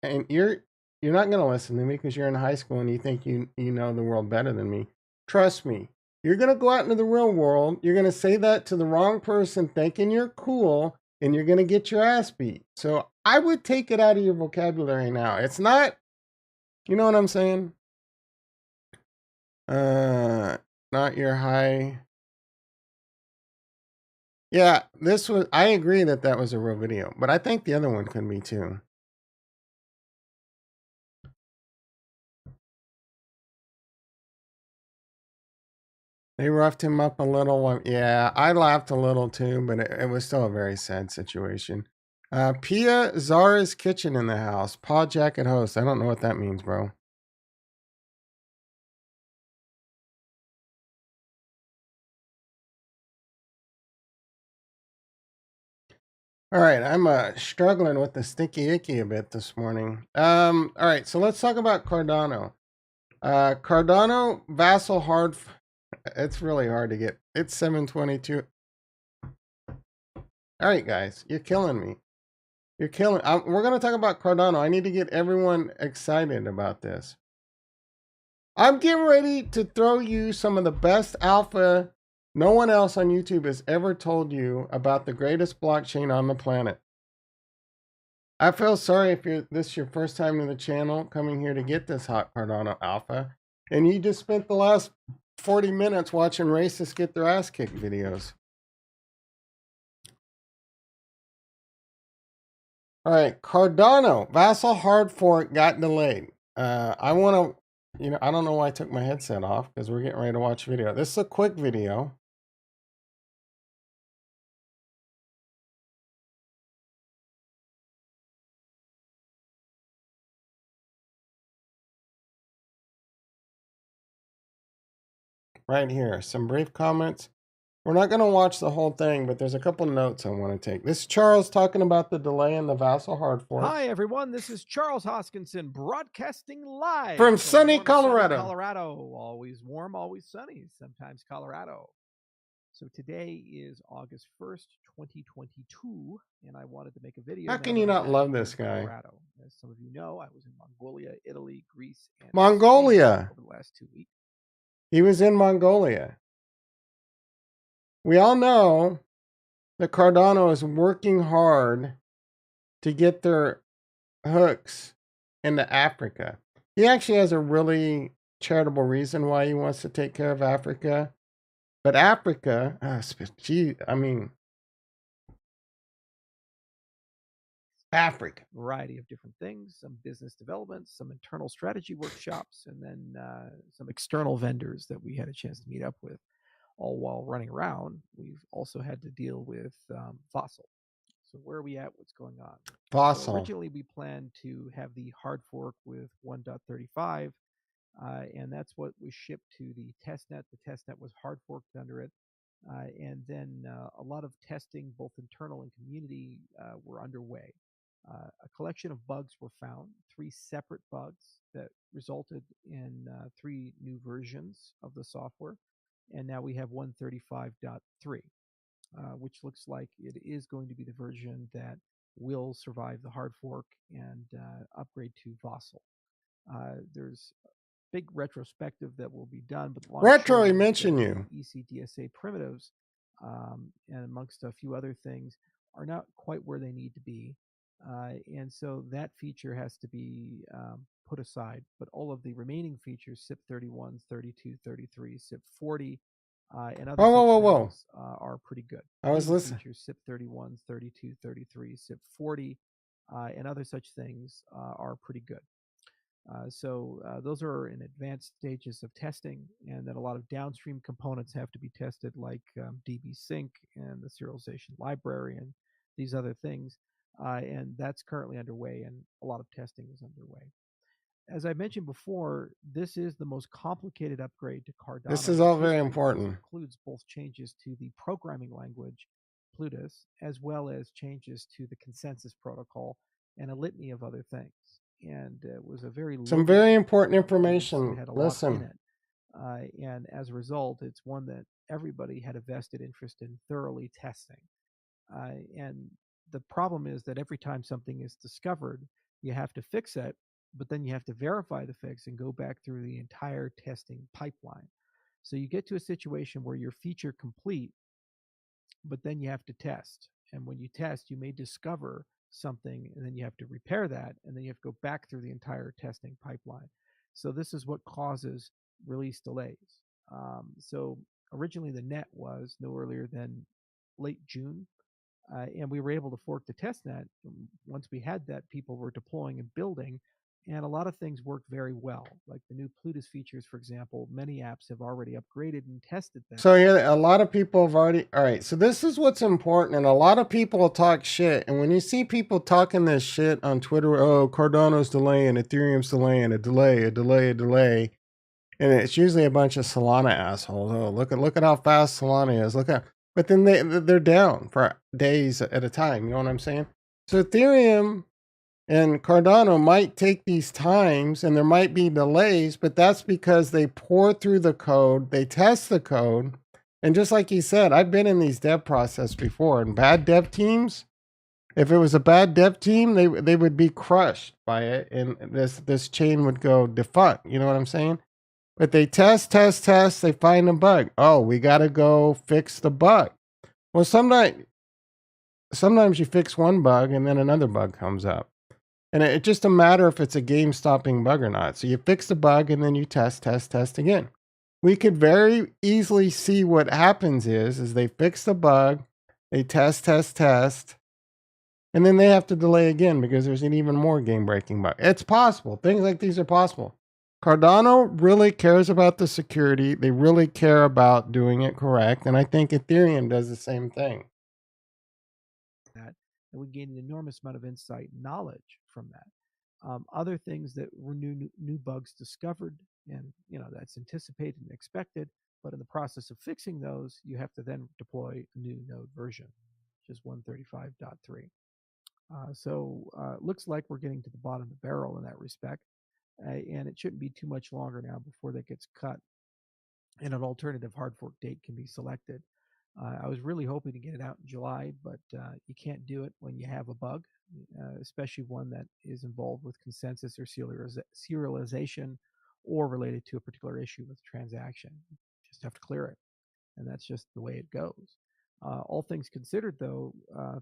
and you're not going to listen to me because you're in high school and you think you know the world better than me. Trust me, you're going to go out into the real world. You're going to say that to the wrong person thinking you're cool and you're going to get your ass beat. So I would take it out of your vocabulary now. It's not, you know what I'm saying? Not your high. Yeah, I agree that was a real video, but I think the other one could be too. They roughed him up a little. Yeah, I laughed a little too, but it was still a very sad situation. Pia Zara's Kitchen in the house. Paw Jacket host. I don't know what that means, bro. All right, I'm struggling with the sticky icky a bit this morning. All right, so let's talk about Cardano. Cardano Vassal Hard. It's really hard to get. It's 722. All right, guys, you're killing me. You're killing. We're gonna talk about Cardano. I need to get everyone excited about this. I'm getting ready to throw you some of the best alpha no one else on YouTube has ever told you about the greatest blockchain on the planet. I feel sorry if this is your first time to the channel, coming here to get this hot Cardano alpha, and you just spent the last 40 minutes watching racists get their ass kicked videos. All right, Cardano Vassal hard fork got delayed. I want to, I don't know why I took my headset off because we're getting ready to watch a video. This is a quick video. Right here, some brief comments. We're not going to watch the whole thing, but there's a couple notes I want to take. This is Charles talking about the delay in the Vassal hard fork. Hi, everyone. This is Charles Hoskinson broadcasting live from sunny Colorado. Sunny Colorado. Always warm, always sunny, sometimes Colorado. So today is August 1st, 2022, and I wanted to make a video. How can you not love this guy? Colorado. As some of you know, I was in Mongolia, Italy, Greece, and Mongolia over the last 2 weeks. He was in Mongolia. We all know that Cardano is working hard to get their hooks into Africa. He actually has a really charitable reason why he wants to take care of Africa. But Africa, Africa. Variety of different things, some business development, some internal strategy workshops, and then some external vendors that we had a chance to meet up with. All while running around, we've also had to deal with Fossil. So where are we at? What's going on? Fossil. So originally, we planned to have the hard fork with 1.35, and that's what was shipped to the testnet. The testnet was hard forked under it. And then a lot of testing, both internal and community, were underway. A collection of bugs were found, 3 separate bugs that resulted in 3 new versions of the software. And now we have 135.3, which looks like it is going to be the version that will survive the hard fork and upgrade to Fossil. There's a big retrospective that will be done, but Retro, I mentioned you. ECDSA primitives, and amongst a few other things, are not quite where they need to be. And so that feature has to be put aside. But all of the remaining features, SIP 31, 32, 33, SIP 40, and other things are pretty good. I was listening. Features, SIP 31, 32, 33, SIP 40, and other such things are pretty good. So those are in advanced stages of testing, and then a lot of downstream components have to be tested, like DB Sync and the serialization library and these other things. And that's currently underway, and a lot of testing is underway. As I mentioned before, this is the most complicated upgrade to Cardano. This is all very important. It includes both changes to the programming language, Plutus, as well as changes to the consensus protocol and a litany of other things. And it was a very very important information. Listen. And as a result, it's one that everybody had a vested interest in thoroughly testing. And the problem is that every time something is discovered, you have to fix it, but then you have to verify the fix and go back through the entire testing pipeline. So you get to a situation where you're feature complete, but then you have to test. And when you test, you may discover something, and then you have to repair that, and then you have to go back through the entire testing pipeline. So this is what causes release delays. So originally the net was no earlier than late June, and we were able to fork the testnet. Once we had that, people were deploying and building, And a lot of things work very well, like the new Plutus features, for example. Many apps have already upgraded and tested them. So yeah, a lot of people have already. All right, so this is what's important, and a lot of people talk shit. And when you see people talking this shit on Twitter, oh, Cardano's delaying, Ethereum's delaying, a delay, a delay, a delay, and it's usually a bunch of Solana assholes. Oh, look at how fast Solana is. Look at, but then they're down for days at a time. You know what I'm saying? So Ethereum and Cardano might take these times and there might be delays, but that's because they pour through the code, they test the code. And just like you said, I've been in these dev process before, and bad dev teams, if it was a bad dev team, they would be crushed by it and this chain would go defunct. You know what I'm saying? But they test, they find a bug. Oh, we got to go fix the bug. Well, sometimes you fix one bug and then another bug comes up. And it's just a matter if it's a game stopping bug or not. So you fix the bug and then you test again. We could very easily see what happens is they fix the bug, they test, and then they have to delay again because there's an even more game breaking bug. It's possible. Things like these are possible. Cardano really cares about the security. They really care about doing it correct. And I think Ethereum does the same thing. That, and we gain an enormous amount of insight and knowledge from that. Other things that were new bugs discovered, and that's anticipated and expected. But in the process of fixing those, you have to then deploy a new node version, which is 135.3. So it looks like we're getting to the bottom of the barrel in that respect, and it shouldn't be too much longer now before that gets cut, and an alternative hard fork date can be selected. I was really hoping to get it out in July, but you can't do it when you have a bug, especially one that is involved with consensus or serialization or related to a particular issue with the transaction. You just have to clear it, and that's just the way it goes. All things considered, though,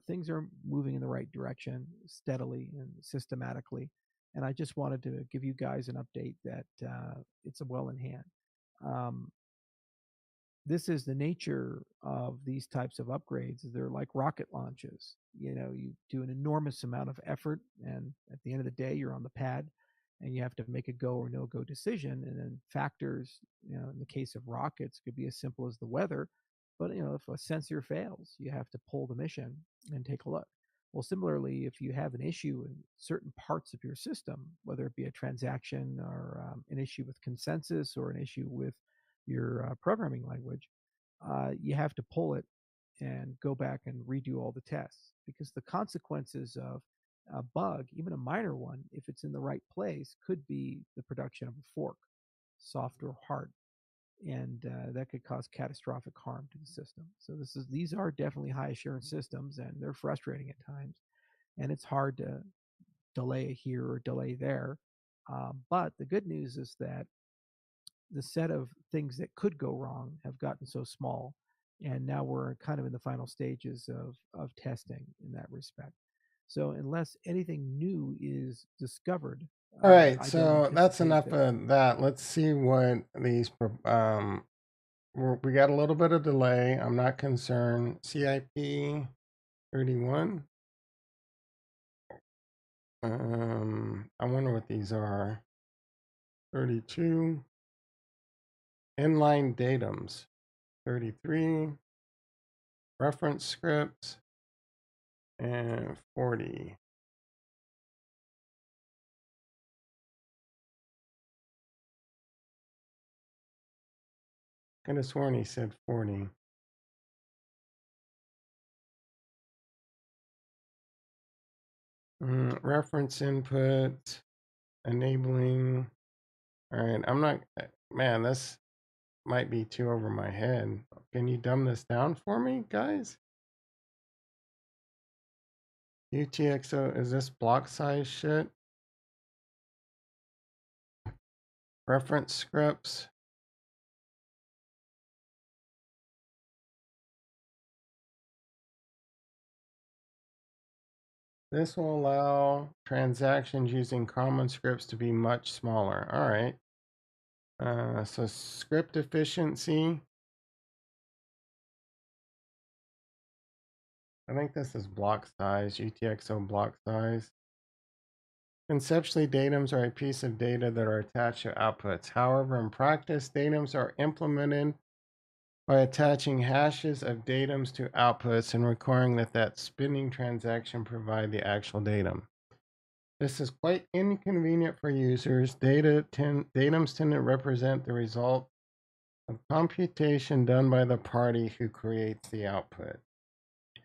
things are moving in the right direction steadily and systematically. And I just wanted to give you guys an update that it's well in hand. Um, this is the nature of these types of upgrades. They're like rocket launches. You do an enormous amount of effort, and at the end of the day, you're on the pad, and you have to make a go or no go decision. And then factors, in the case of rockets, could be as simple as the weather. But if a sensor fails, you have to pull the mission and take a look. Well, similarly, if you have an issue in certain parts of your system, whether it be a transaction or an issue with consensus or an issue with your programming language, you have to pull it and go back and redo all the tests, because the consequences of a bug, even a minor one, if it's in the right place, could be the production of a fork, soft or hard, and that could cause catastrophic harm to the system. So these are definitely high assurance systems, and they're frustrating at times, and it's hard to delay here or delay there. But the good news is that the set of things that could go wrong have gotten so small, and now we're kind of in the final stages of testing in that respect. So unless anything new is discovered, All right, I don't so that's anticipate enough that. of that. Let's see what these we got a little bit of delay. I'm not concerned. CIP 31. I wonder what these are. 32. Inline datums. 33. Reference scripts. And 40. Could have sworn he said 40. Reference input. Enabling. All right, I'm not, man, this might be too over my head. Can you dumb this down for me, guys? UTXO, is this block size shit? Reference scripts. This will allow transactions using common scripts to be much smaller. All right. So script efficiency. I think this is block size, UTXO block size. Conceptually, datums are a piece of data that are attached to outputs. However, in practice, datums are implemented by attaching hashes of datums to outputs and requiring that spinning transaction provide the actual datum. This is quite inconvenient for users. Datums tend to represent the result of computation done by the party who creates the output.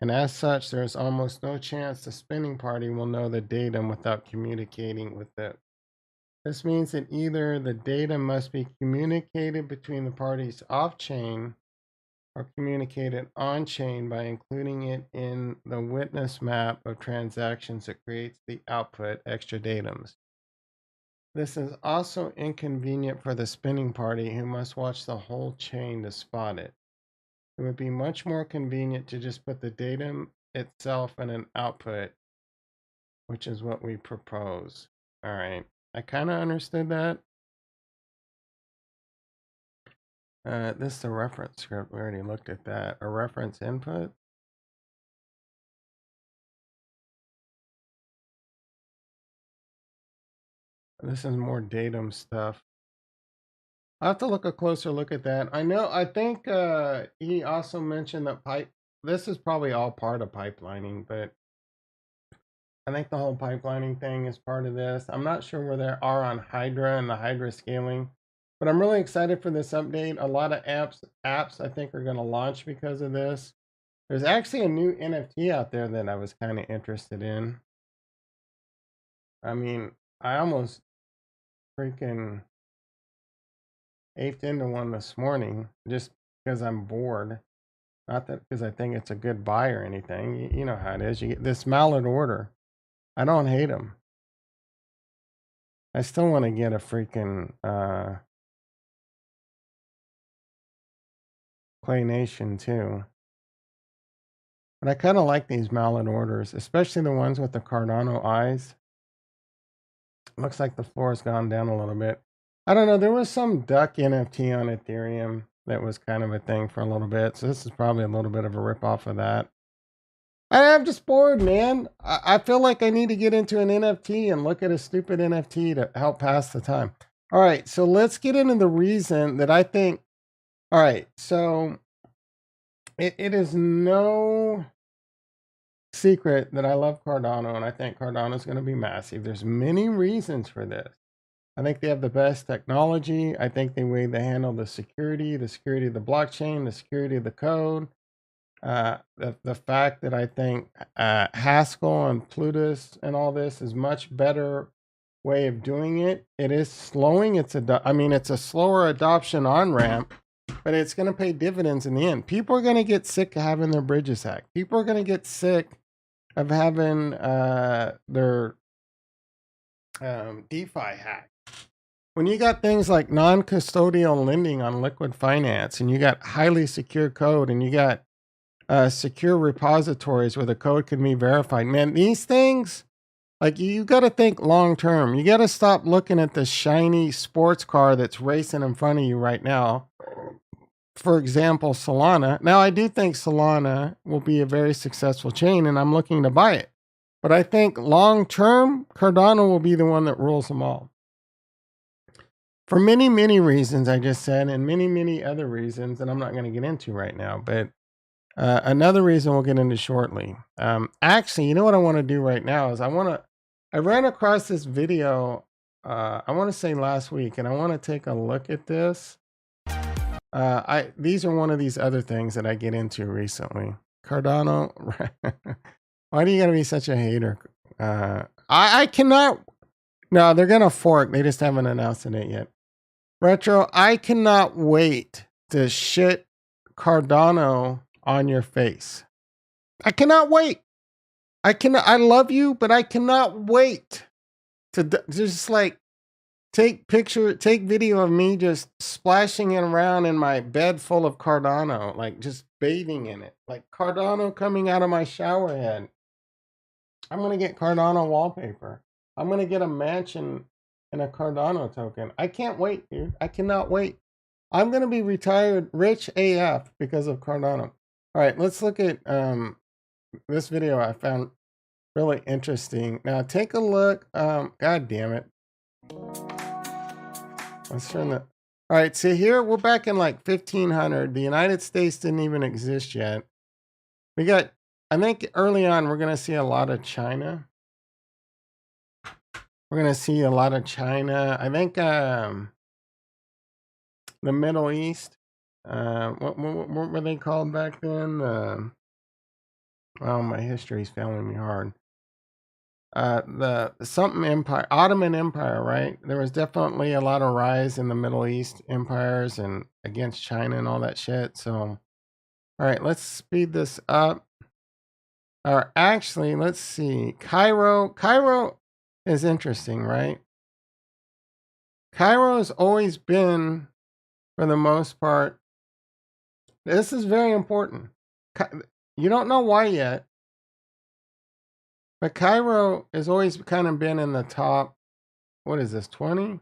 And as such, there is almost no chance the spinning party will know the datum without communicating with it. This means that either the data must be communicated between the parties off-chain or communicated on-chain by including it in the witness map of transactions that creates the output extra datums. This is also inconvenient for the spinning party who must watch the whole chain to spot it. It would be much more convenient to just put the datum itself in an output, which is what we propose. All right, I kind of understood that. This is a reference script. We already looked at that. A reference input. This is more datum stuff. I'll have to look a closer look at that. I think he also mentioned that this is probably all part of pipelining, but I think the whole pipelining thing is part of this. I'm not sure where they are on Hydra and the Hydra scaling, but I'm really excited for this update. A lot of apps I think are going to launch because of this. There's actually a new NFT out there that I was kind of interested in. I mean, I almost freaking aped into one this morning just because I'm bored. Not that because I think it's a good buy or anything. You know how it is. You get this Mallard order. I don't hate them. I still want to get a freaking Clay Nation too. But I kind of like these Mallard orders, especially the ones with the Cardano eyes. Looks like the floor has gone down a little bit. I don't know. There was some duck NFT on Ethereum that was kind of a thing for a little bit. So this is probably a little bit of a ripoff of that. I'm just bored, man. I feel like I need to get into an NFT and look at a stupid NFT to help pass the time. All right, so let's get into the reason that I think. All right, so it is no secret that I love Cardano, and I think Cardano is going to be massive. There's many reasons for this. I think they have the best technology. I think the way they handle the security of the blockchain, the security of the code. The fact that I think Haskell and Plutus and all this is much better way of doing it. It is slowing. It's a slower adoption on ramp, but it's going to pay dividends in the end. People are going to get sick of having their bridges hacked. People are going to get sick of having their DeFi hacked. When you got things like non-custodial lending on liquid finance, and you got highly secure code, and you got secure repositories where the code can be verified. Man, these things, like, you got to think long term. You got to stop looking at the shiny sports car that's racing in front of you right now. For example, Solana. Now, I do think Solana will be a very successful chain, and I'm looking to buy it. But I think long term, Cardano will be the one that rules them all. For many, many reasons, I just said, and many, many other reasons that I'm not going to get into right now. But another reason we'll get into shortly. Actually, you know what I want to do right now is I ran across this video, I want to say last week, and I want to take a look at this. These are one of these other things that I get into recently. Cardano, why do you gotta be such a hater? I cannot, no, they're gonna fork. They just haven't announced it yet. Retro, I cannot wait to shit Cardano on your face. I cannot wait. I love you, but I cannot wait to just like take video of me just splashing it around in my bed full of Cardano, like just bathing in it, like Cardano coming out of my shower head. I'm going to get Cardano wallpaper. I'm going to get a mansion and a Cardano token. I can't wait, dude. I cannot wait. I'm going to be retired rich AF because of Cardano. All right, let's look at this video I found really interesting. Now take a look. God damn it. Let's turn the. All right, so here we're back in like 1500. The United States didn't even exist yet. We got, I think early on, we're going to see a lot of China. We're going to see a lot of China. I think the Middle East. What were they called back then? Oh, my history's failing me hard. The something empire, Ottoman Empire, right? There was definitely a lot of rise in the Middle East empires and against China and all that shit. So, all right, let's speed this up. Or actually, let's see. Cairo is interesting, right? Cairo has always been, for the most part, this is very important. You don't know why yet, but Cairo has always kind of been in the top, what is this, 20?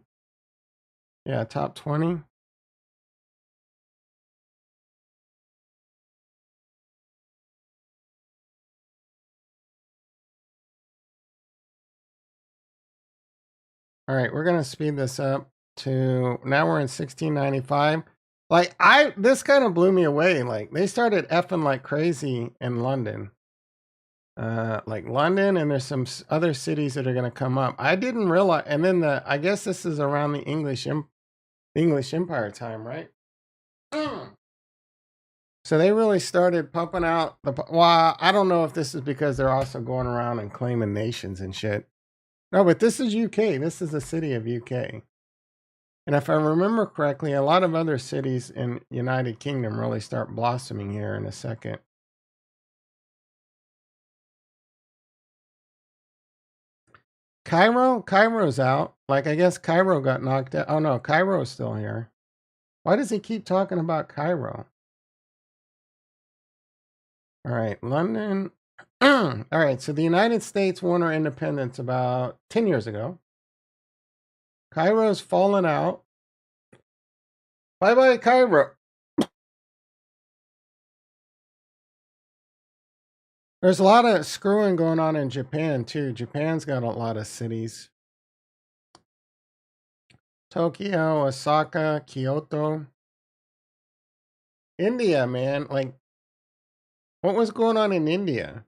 Yeah, top 20. All right, we're gonna speed this up to now we're in 1695. Like this kind of blew me away. Like they started effing like crazy in London. Like London, and there's some other cities that are gonna come up. I didn't realize, and then I guess this is around the English Empire time, right? So they really started pumping out well, I don't know if this is because they're also going around and claiming nations and shit. No, but this is UK. This is the city of UK. And if I remember correctly, a lot of other cities in United Kingdom really start blossoming here in a second. Cairo's out. Like, I guess Cairo got knocked out. Oh no, Cairo's still here. Why does he keep talking about Cairo? All right, London. All right, so the United States won our independence about 10 years ago. Cairo's fallen out. Bye-bye, Cairo. There's a lot of screwing going on in Japan, too. Japan's got a lot of cities. Tokyo, Osaka, Kyoto. India, man. Like, what was going on in India?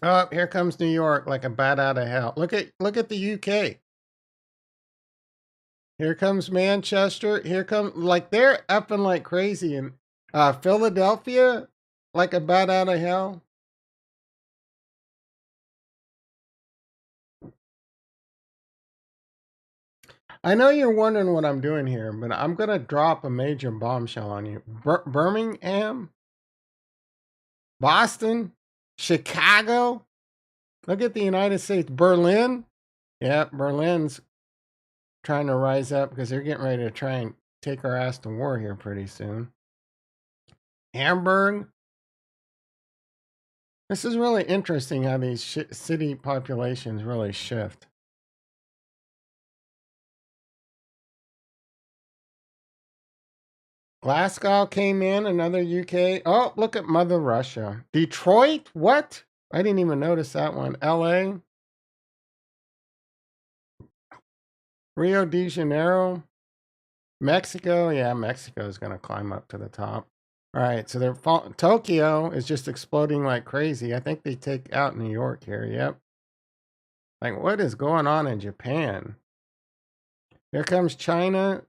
Oh, here comes New York like a bat out of hell. Look at the UK. Here comes Manchester. Here comes, like, they're effing like crazy. And Philadelphia, like a bat out of hell. I know you're wondering what I'm doing here, but I'm going to drop a major bombshell on you. Birmingham, Boston, Chicago. Look at the United States. Berlin. Yeah, Berlin's trying to rise up because they're getting ready to try and take our ass to war here pretty soon. Hamburg. This is really interesting how these city populations really shift. Glasgow came in, another UK. Oh, look at Mother Russia. Detroit? What? I didn't even notice that one. LA. Rio de Janeiro. Mexico. Yeah, Mexico is going to climb up to the top. All right, so Tokyo is just exploding like crazy. I think they take out New York here. Yep. Like, what is going on in Japan? Here comes China.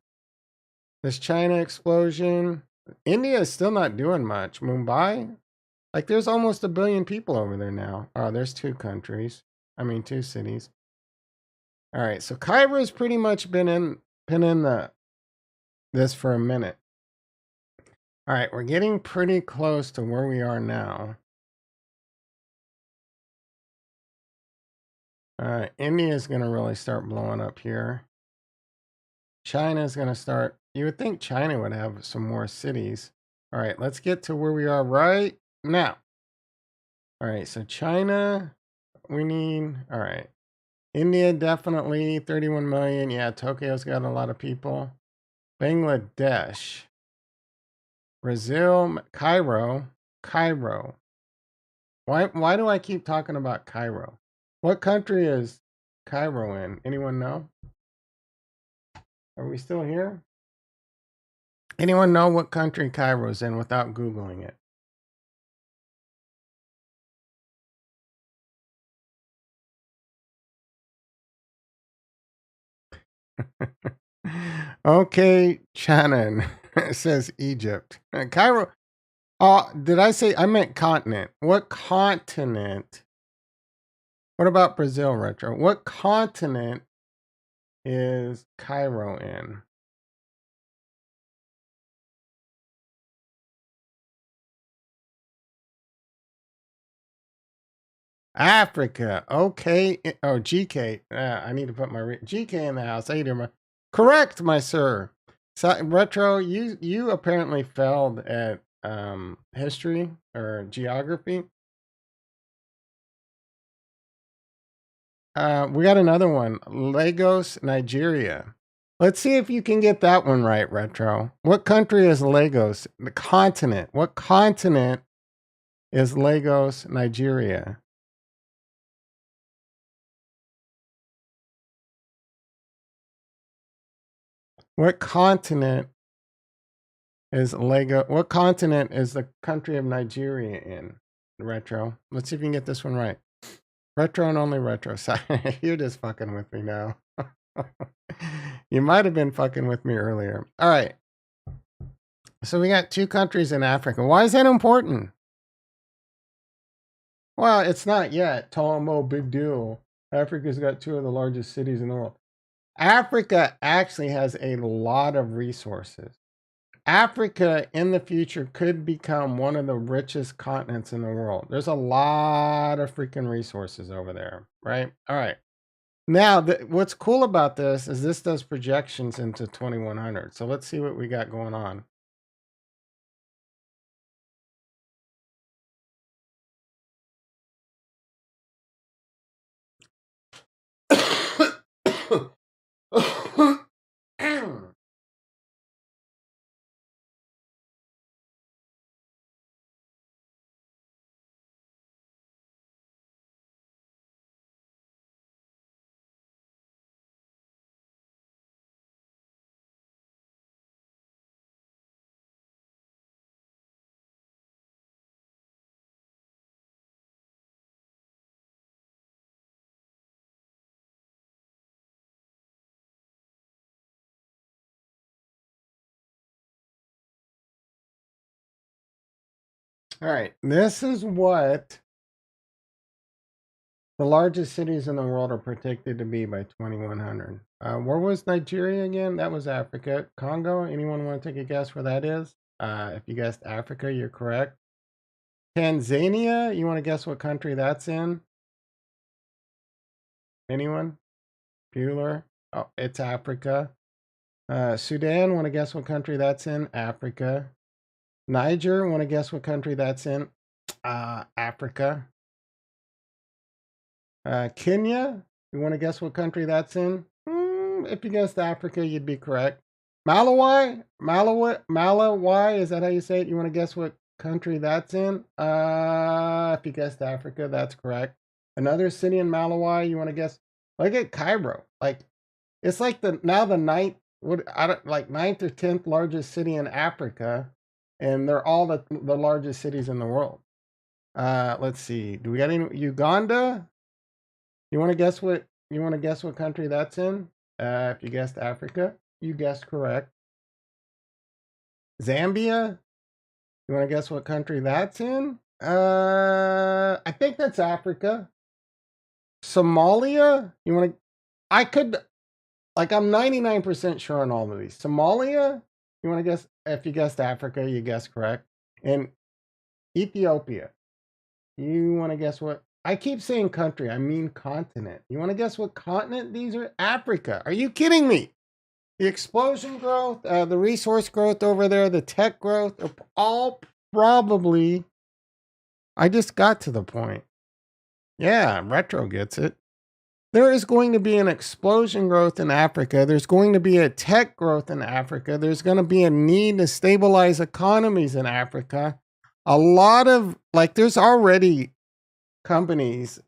This China explosion. India is still not doing much. Mumbai, like there's almost 1 billion people over there now. Oh, there's two cities. All right, so Kaibra's pretty much been in this for a minute. All right, we're getting pretty close to where we are now. India's gonna really start blowing up here. China's gonna start. You would think China would have some more cities. All right, let's get to where we are right now. All right, so China, we need, all right. India, definitely 31 million. Yeah, Tokyo's got a lot of people. Bangladesh. Brazil, Cairo. Why do I keep talking about Cairo? What country is Cairo in? Anyone know? Are we still here? Anyone know what country Cairo's in without Googling it? Okay, Shannon says Egypt. Cairo. Oh, did I say I meant continent? What continent? What about Brazil, Retro? What continent is Cairo in? Africa. Okay. Oh, GK. I need to put my GK in the house. How you doing, correct, my sir. So, Retro, you apparently failed at history or geography. We got another one. Lagos, Nigeria. Let's see if you can get that one right, Retro. What country is Lagos? The continent. What continent is Lagos, Nigeria? What continent is Lagos? What continent is the country of Nigeria in? Retro. Let's see if you can get this one right. Retro and only retro. You're just fucking with me now. You might have been fucking with me earlier. All right. So we got 2 countries in Africa. Why is that important? Well, it's not yet. Tomo, big deal. Africa's got 2 of the largest cities in the world. Africa actually has a lot of resources. Africa in the future could become one of the richest continents in the world. There's a lot of freaking resources over there, right? All right. Now, what's cool about this is this does projections into 2100. So let's see what we got going on. All right, this is what the largest cities in the world are predicted to be by 2100. Where was Nigeria again? That was Africa. Congo? Anyone want to take a guess where that is? If you guessed Africa, you're correct. Tanzania? You want to guess what country that's in? Anyone? Bueller? Oh, it's Africa. Sudan? Want to guess what country that's in? Africa. Niger? Want to guess what country that's in? Africa. Kenya? You want to guess what country that's in? If you guessed Africa, you'd be correct. Malawi? Malawi? Is that how you say it? You want to guess what country that's in? If you guessed Africa, that's correct. Another city in Malawi, you want to guess? Look at Cairo. Like, it's like the ninth, ninth or 10th largest city in Africa, and they're all the largest cities in the world. Let's see. Do we got any? Uganda? You want to guess what country that's in? If you guessed Africa, you guessed correct. Zambia? You want to guess what country that's in? I think that's Africa. Somalia? You want to? I'm 99% sure on all of these. Somalia? You want to guess? If you guessed Africa, you guessed correct. And Ethiopia. You want to guess what? I keep saying country, I mean continent. You want to guess what continent these are? Africa. Are you kidding me? The explosion growth, the resource growth over there, the tech growth, are all probably. I just got to the point. Yeah, Retro gets it. There is going to be an explosion growth in Africa. There's going to be a tech growth in Africa. There's going to be a need to stabilize economies in Africa. A lot of, there's already companies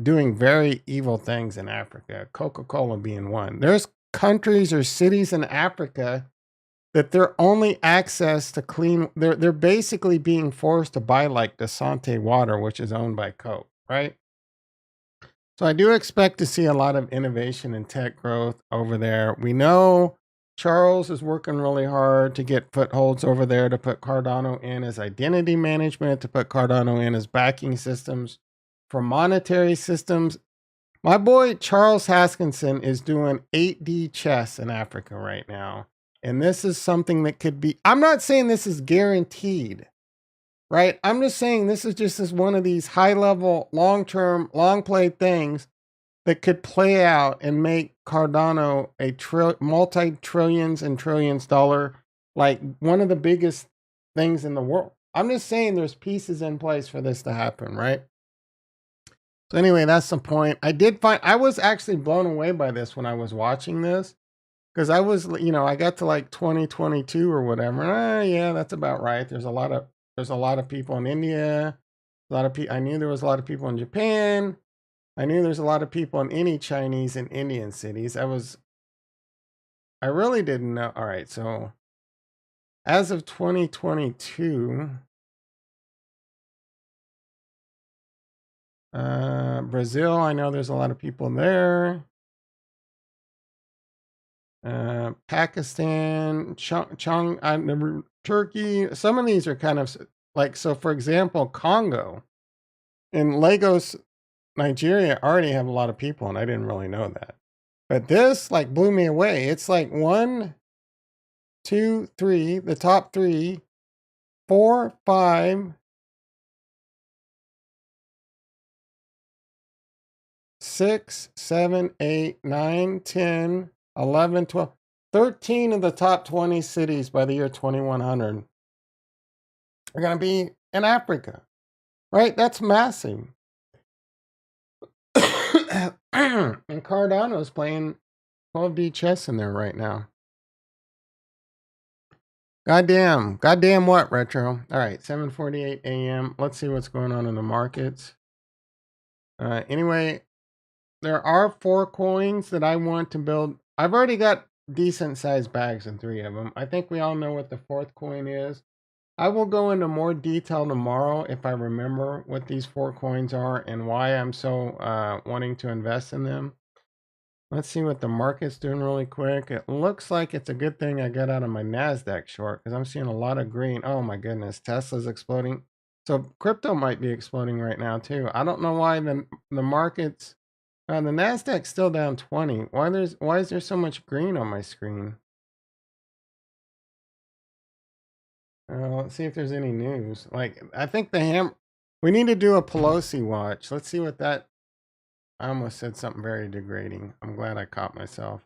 doing very evil things in Africa, Coca-Cola being one. There's countries or cities in Africa that their only access to clean, they're basically being forced to buy like Desante water, which is owned by Coke, right? So I do expect to see a lot of innovation and tech growth over there. We know Charles is working really hard to get footholds over there, to put Cardano in as identity management, to put Cardano in as backing systems for monetary systems. My boy Charles Haskinson is doing 8D chess in Africa right now. And this is something that could be, I'm not saying this is guaranteed, right? I'm just saying this is just as one of these high level, long-term, long play things that could play out and make Cardano a multi-trillions and trillions dollar, like one of the biggest things in the world. I'm just saying there's pieces in place for this to happen, right? So anyway, that's the point. I was actually blown away by this when I was watching this. Because I was, I got to like 2022 or whatever. Yeah, that's about right. There's a lot of people in India. I knew there was a lot of people in Japan. I knew there's a lot of people in any Chinese and Indian cities. I really didn't know. All right, so as of 2022, Brazil, I know there's a lot of people there. Pakistan, Turkey. Some of these are kind of like, so for example, Congo in Lagos, Nigeria already have a lot of people, and I didn't really know that. But this like blew me away. It's like 1, 2, 3, the top 3, 4, 5, 6, 7, 8, 9, 10, 11, 12, 13 of the top 20 cities by the year 2100 are going to be in Africa, right? That's massive. And Cardano's playing 12D chess in there right now. Goddamn what, Retro? All right, 7:48 a.m. Let's see what's going on in the markets. Anyway, there are 4 coins that I want to build. I've already got decent sized bags in 3 of them. I think we all know what the 4th coin is. I will go into more detail tomorrow if I remember what these 4 coins are and why I'm so wanting to invest in them. Let's see what the market's doing really quick. It looks like it's a good thing I got out of my NASDAQ short because I'm seeing a lot of green. Oh my goodness, Tesla's exploding. So crypto might be exploding right now too. I don't know why the market's, the NASDAQ's still down 20. Why is there so much green on my screen? Let's see if there's any news. Like, I think we need to do a Pelosi watch. Let's see what that, I almost said something very degrading. I'm glad I caught myself.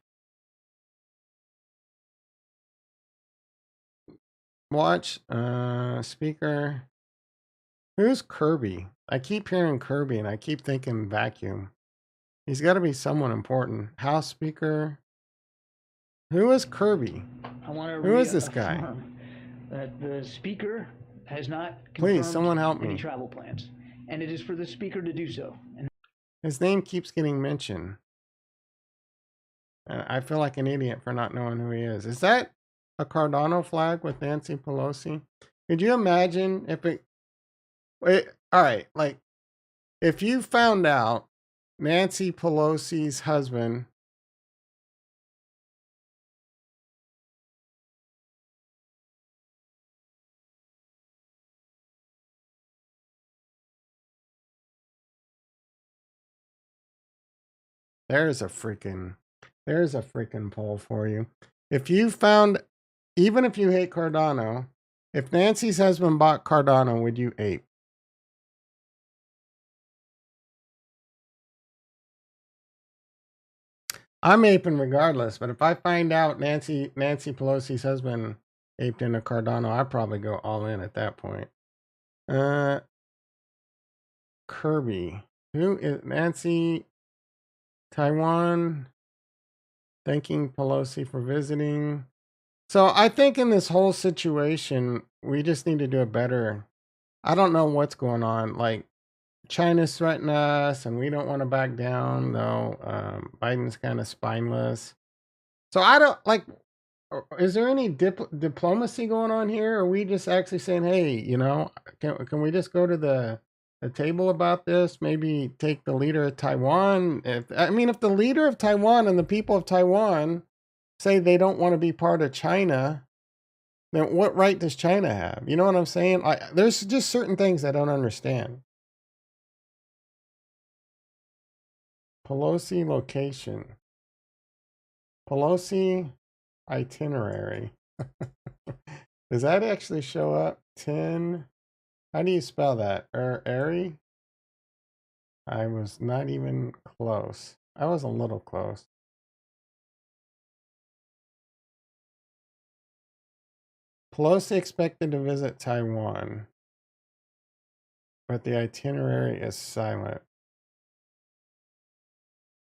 Watch, speaker. Who's Kirby? I keep hearing Kirby and I keep thinking vacuum. He's got to be someone important. House speaker. Who is Kirby? Who is this guy? That the speaker has not Please, someone help any me. travel plans, and it is for the speaker to do so. And his name keeps getting mentioned. I feel like an idiot for not knowing who he is. Is that a Cardano flag with Nancy Pelosi? Could you imagine if all right, like if you found out Nancy Pelosi's husband there's a freaking poll for you. If you found, even if you hate Cardano, if Nancy's husband bought Cardano, would you ape? I'm aping regardless, but if I find out Nancy Pelosi's husband aped into Cardano, I'd probably go all in at that point. Kirby. Who is Nancy? Taiwan. Thanking Pelosi for visiting. So I think in this whole situation, we just need to do a better. I don't know what's going on. Like, China's threatening us and we don't want to back down. No, Biden's kind of spineless. So I don't like, is there any diplomacy going on here? Or are we just actually saying, hey, you know, can we just go to the table about this? Maybe take the leader of Taiwan. If the leader of Taiwan and the people of Taiwan say they don't want to be part of China, then what right does China have? You know what I'm saying? There's just certain things I don't understand. Pelosi location. Pelosi itinerary. Does that actually show up? 10. How do you spell that? Airy? I was not even close. I was a little close. Pelosi expected to visit Taiwan, but the itinerary is silent.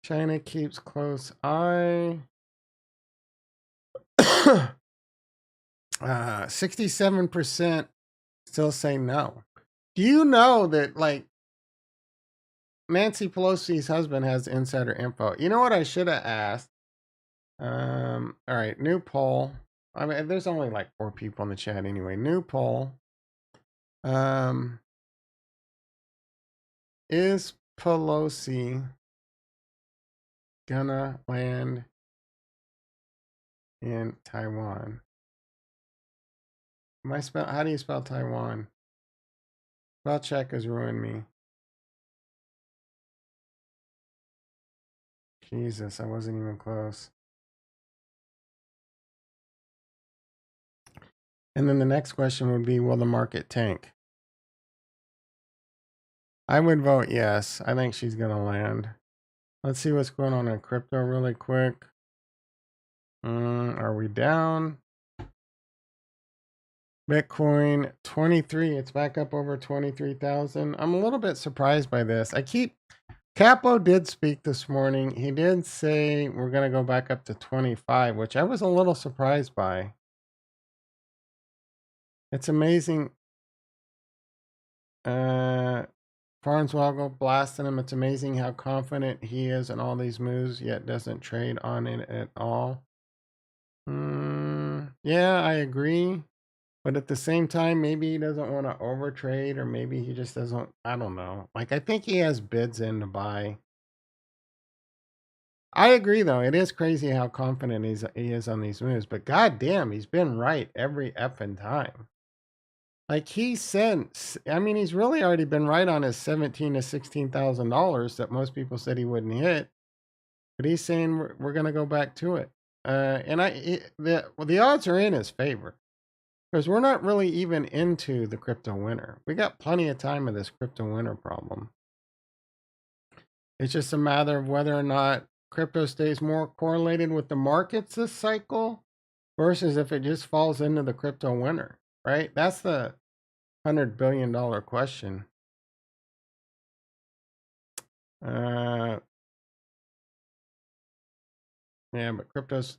China keeps close eye. 67% still say no. Do you know that, like, Nancy Pelosi's husband has insider info? You know what I should have asked? All right, new poll. I mean, there's only like 4 people in the chat anyway. New poll. Is Pelosi gonna land in Taiwan? How do you spell Taiwan? Spell check has ruined me. Jesus, I wasn't even close. And then the next question would be, will the market tank? I would vote yes. I think she's gonna land. Let's see what's going on in crypto really quick. Are we down? Bitcoin 23. It's back up over 23,000. I'm a little bit surprised by this. Capo did speak this morning. He did say we're going to go back up to 25, which I was a little surprised by. It's amazing. Farnswoggle blasting him. It's amazing how confident he is in all these moves, yet doesn't trade on it at all. Yeah, I agree. But at the same time, maybe he doesn't want to overtrade, or maybe he just doesn't. I don't know. Like, I think he has bids in to buy. I agree, though. It is crazy how confident he is on these moves. But goddamn, he's been right every effing time. Like he said, I mean, he's really already been right on his $17,000 to $16,000 that most people said he wouldn't hit. But he's saying we're going to go back to it. And the odds are in his favor. Because we're not really even into the crypto winter. We got plenty of time of this crypto winter problem. It's just a matter of whether or not crypto stays more correlated with the markets this cycle versus if it just falls into the crypto winter, right? That's the $100 billion question. Yeah, but crypto's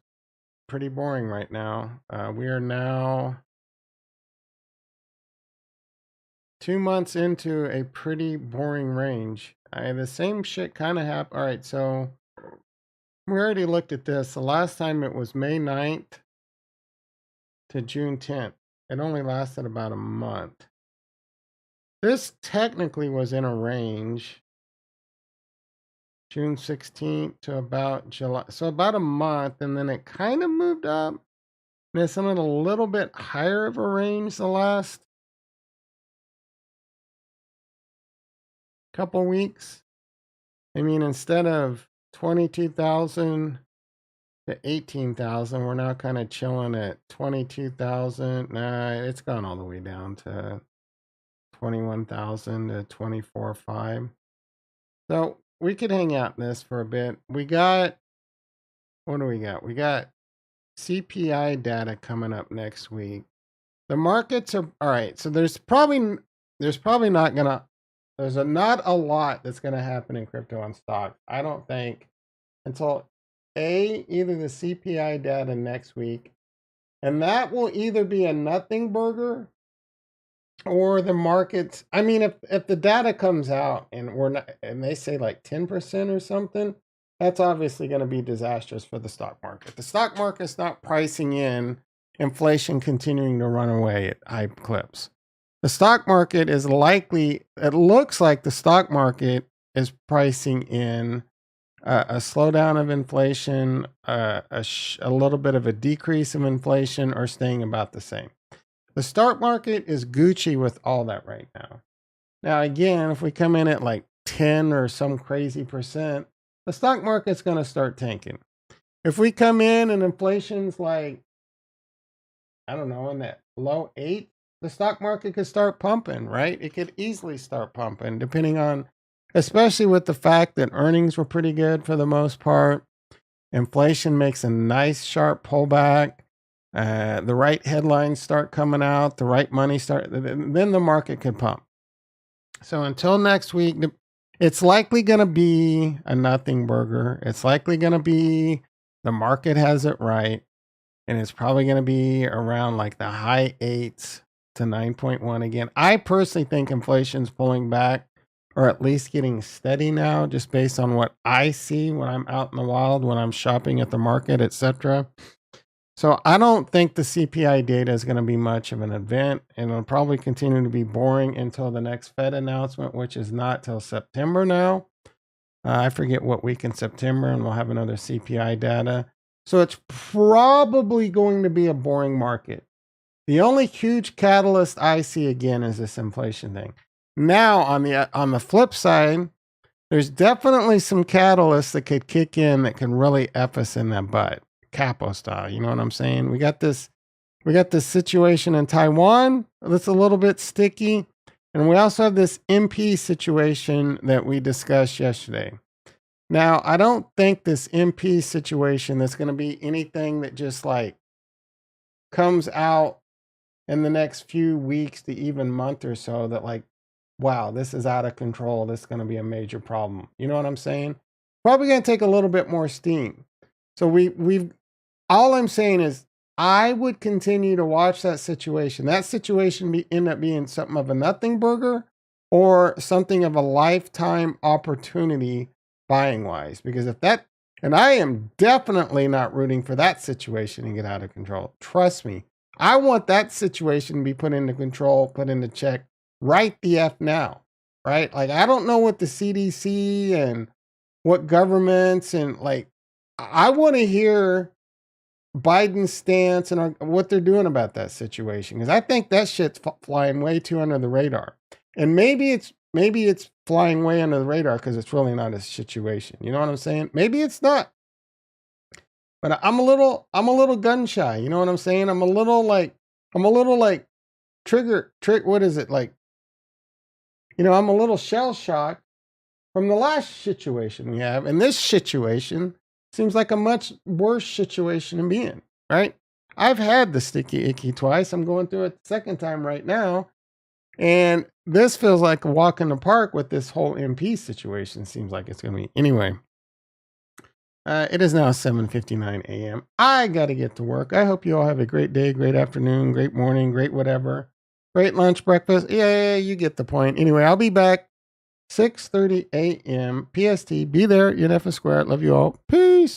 pretty boring right now. We are now 2 months into a pretty boring range. The same shit kind of happened. All right, so we already looked at this. The last time it was May 9th to June 10th. It only lasted about a month. This technically was in a range. June 16th to about July. So about a month, and then it kind of moved up. And it's in a little bit higher of a range the last couple weeks. I mean, instead of 22,000 to 18,000, we're now kind of chilling at 22,000. Nah, it's gone all the way down to 21,000 to 24,500. So we could hang out in this for a bit. We got, what do we got? We got CPI data coming up next week. The markets are all right. So there's probably not a lot that's gonna happen in crypto and stock. I don't think until either the CPI data next week, and that will either be a nothing burger or the markets. I mean, if the data comes out and we're not, and they say like 10% or something, that's obviously going to be disastrous for the stock market. The stock market's not pricing in inflation continuing to run away at high clips. The stock market is likely, it looks like the stock market is pricing in a slowdown of inflation, a little bit of a decrease of inflation, or staying about the same. The stock market is Gucci with all that right now. Now, again, if we come in at like 10 or some crazy percent, the stock market's going to start tanking. If we come in and inflation's like, I don't know, in that low 8, the stock market could start pumping, right? It could easily start pumping, depending on, especially with the fact that earnings were pretty good for the most part. Inflation makes a nice sharp pullback. The right headlines start coming out, the right money then the market could pump. So until next week, it's likely going to be a nothing burger. It's likely going to be the market has it right. And it's probably going to be around like the high 8s to 9.1 again. I personally think inflation's pulling back, or at least getting steady now, just based on what I see when I'm out in the wild, when I'm shopping at the market, etc. So I don't think the CPI data is going to be much of an event, and it'll probably continue to be boring until the next Fed announcement, which is not till September now. I forget what week in September, and we'll have another CPI data. So it's probably going to be a boring market. The only huge catalyst I see again is this inflation thing. Now, on the flip side, there's definitely some catalysts that could kick in that can really F us in that butt. Capo style, you know what I'm saying? We got this situation in Taiwan that's a little bit sticky. And we also have this MP situation that we discussed yesterday. Now, I don't think this MP situation that's going to be anything that just like comes out in the next few weeks to even month or so that like, wow, this is out of control. This is going to be a major problem. You know what I'm saying? Probably going to take a little bit more steam. So all I'm saying is I would continue to watch that situation. That situation end up being something of a nothing burger or something of a lifetime opportunity buying wise. Because and I am definitely not rooting for that situation to get out of control. Trust me. I want that situation to be put into control, put into check right the F now, right? Like, I don't know what the CDC and what governments and like, I want to hear Biden's stance and what they're doing about that situation. Because I think that shit's flying way too under the radar. And maybe it's flying way under the radar because it's really not a situation. You know what I'm saying? Maybe it's not. But I'm a little gun shy. You know what I'm saying? I'm a little like what is it? Like, you know, I'm a little shell shocked from the last situation we have. And this situation seems like a much worse situation to be in, right? I've had the sticky icky twice. I'm going through it the second time right now. And this feels like a walk in the park with this whole MP situation. Seems like it's going to be. Anyway, it is now 7:59 a.m. I got to get to work. I hope you all have a great day, great afternoon, great morning, great whatever. Great lunch, breakfast. Yeah, you get the point. Anyway, I'll be back 6:30 a.m. PST. Be there, UNF Square. Love you all. Peace.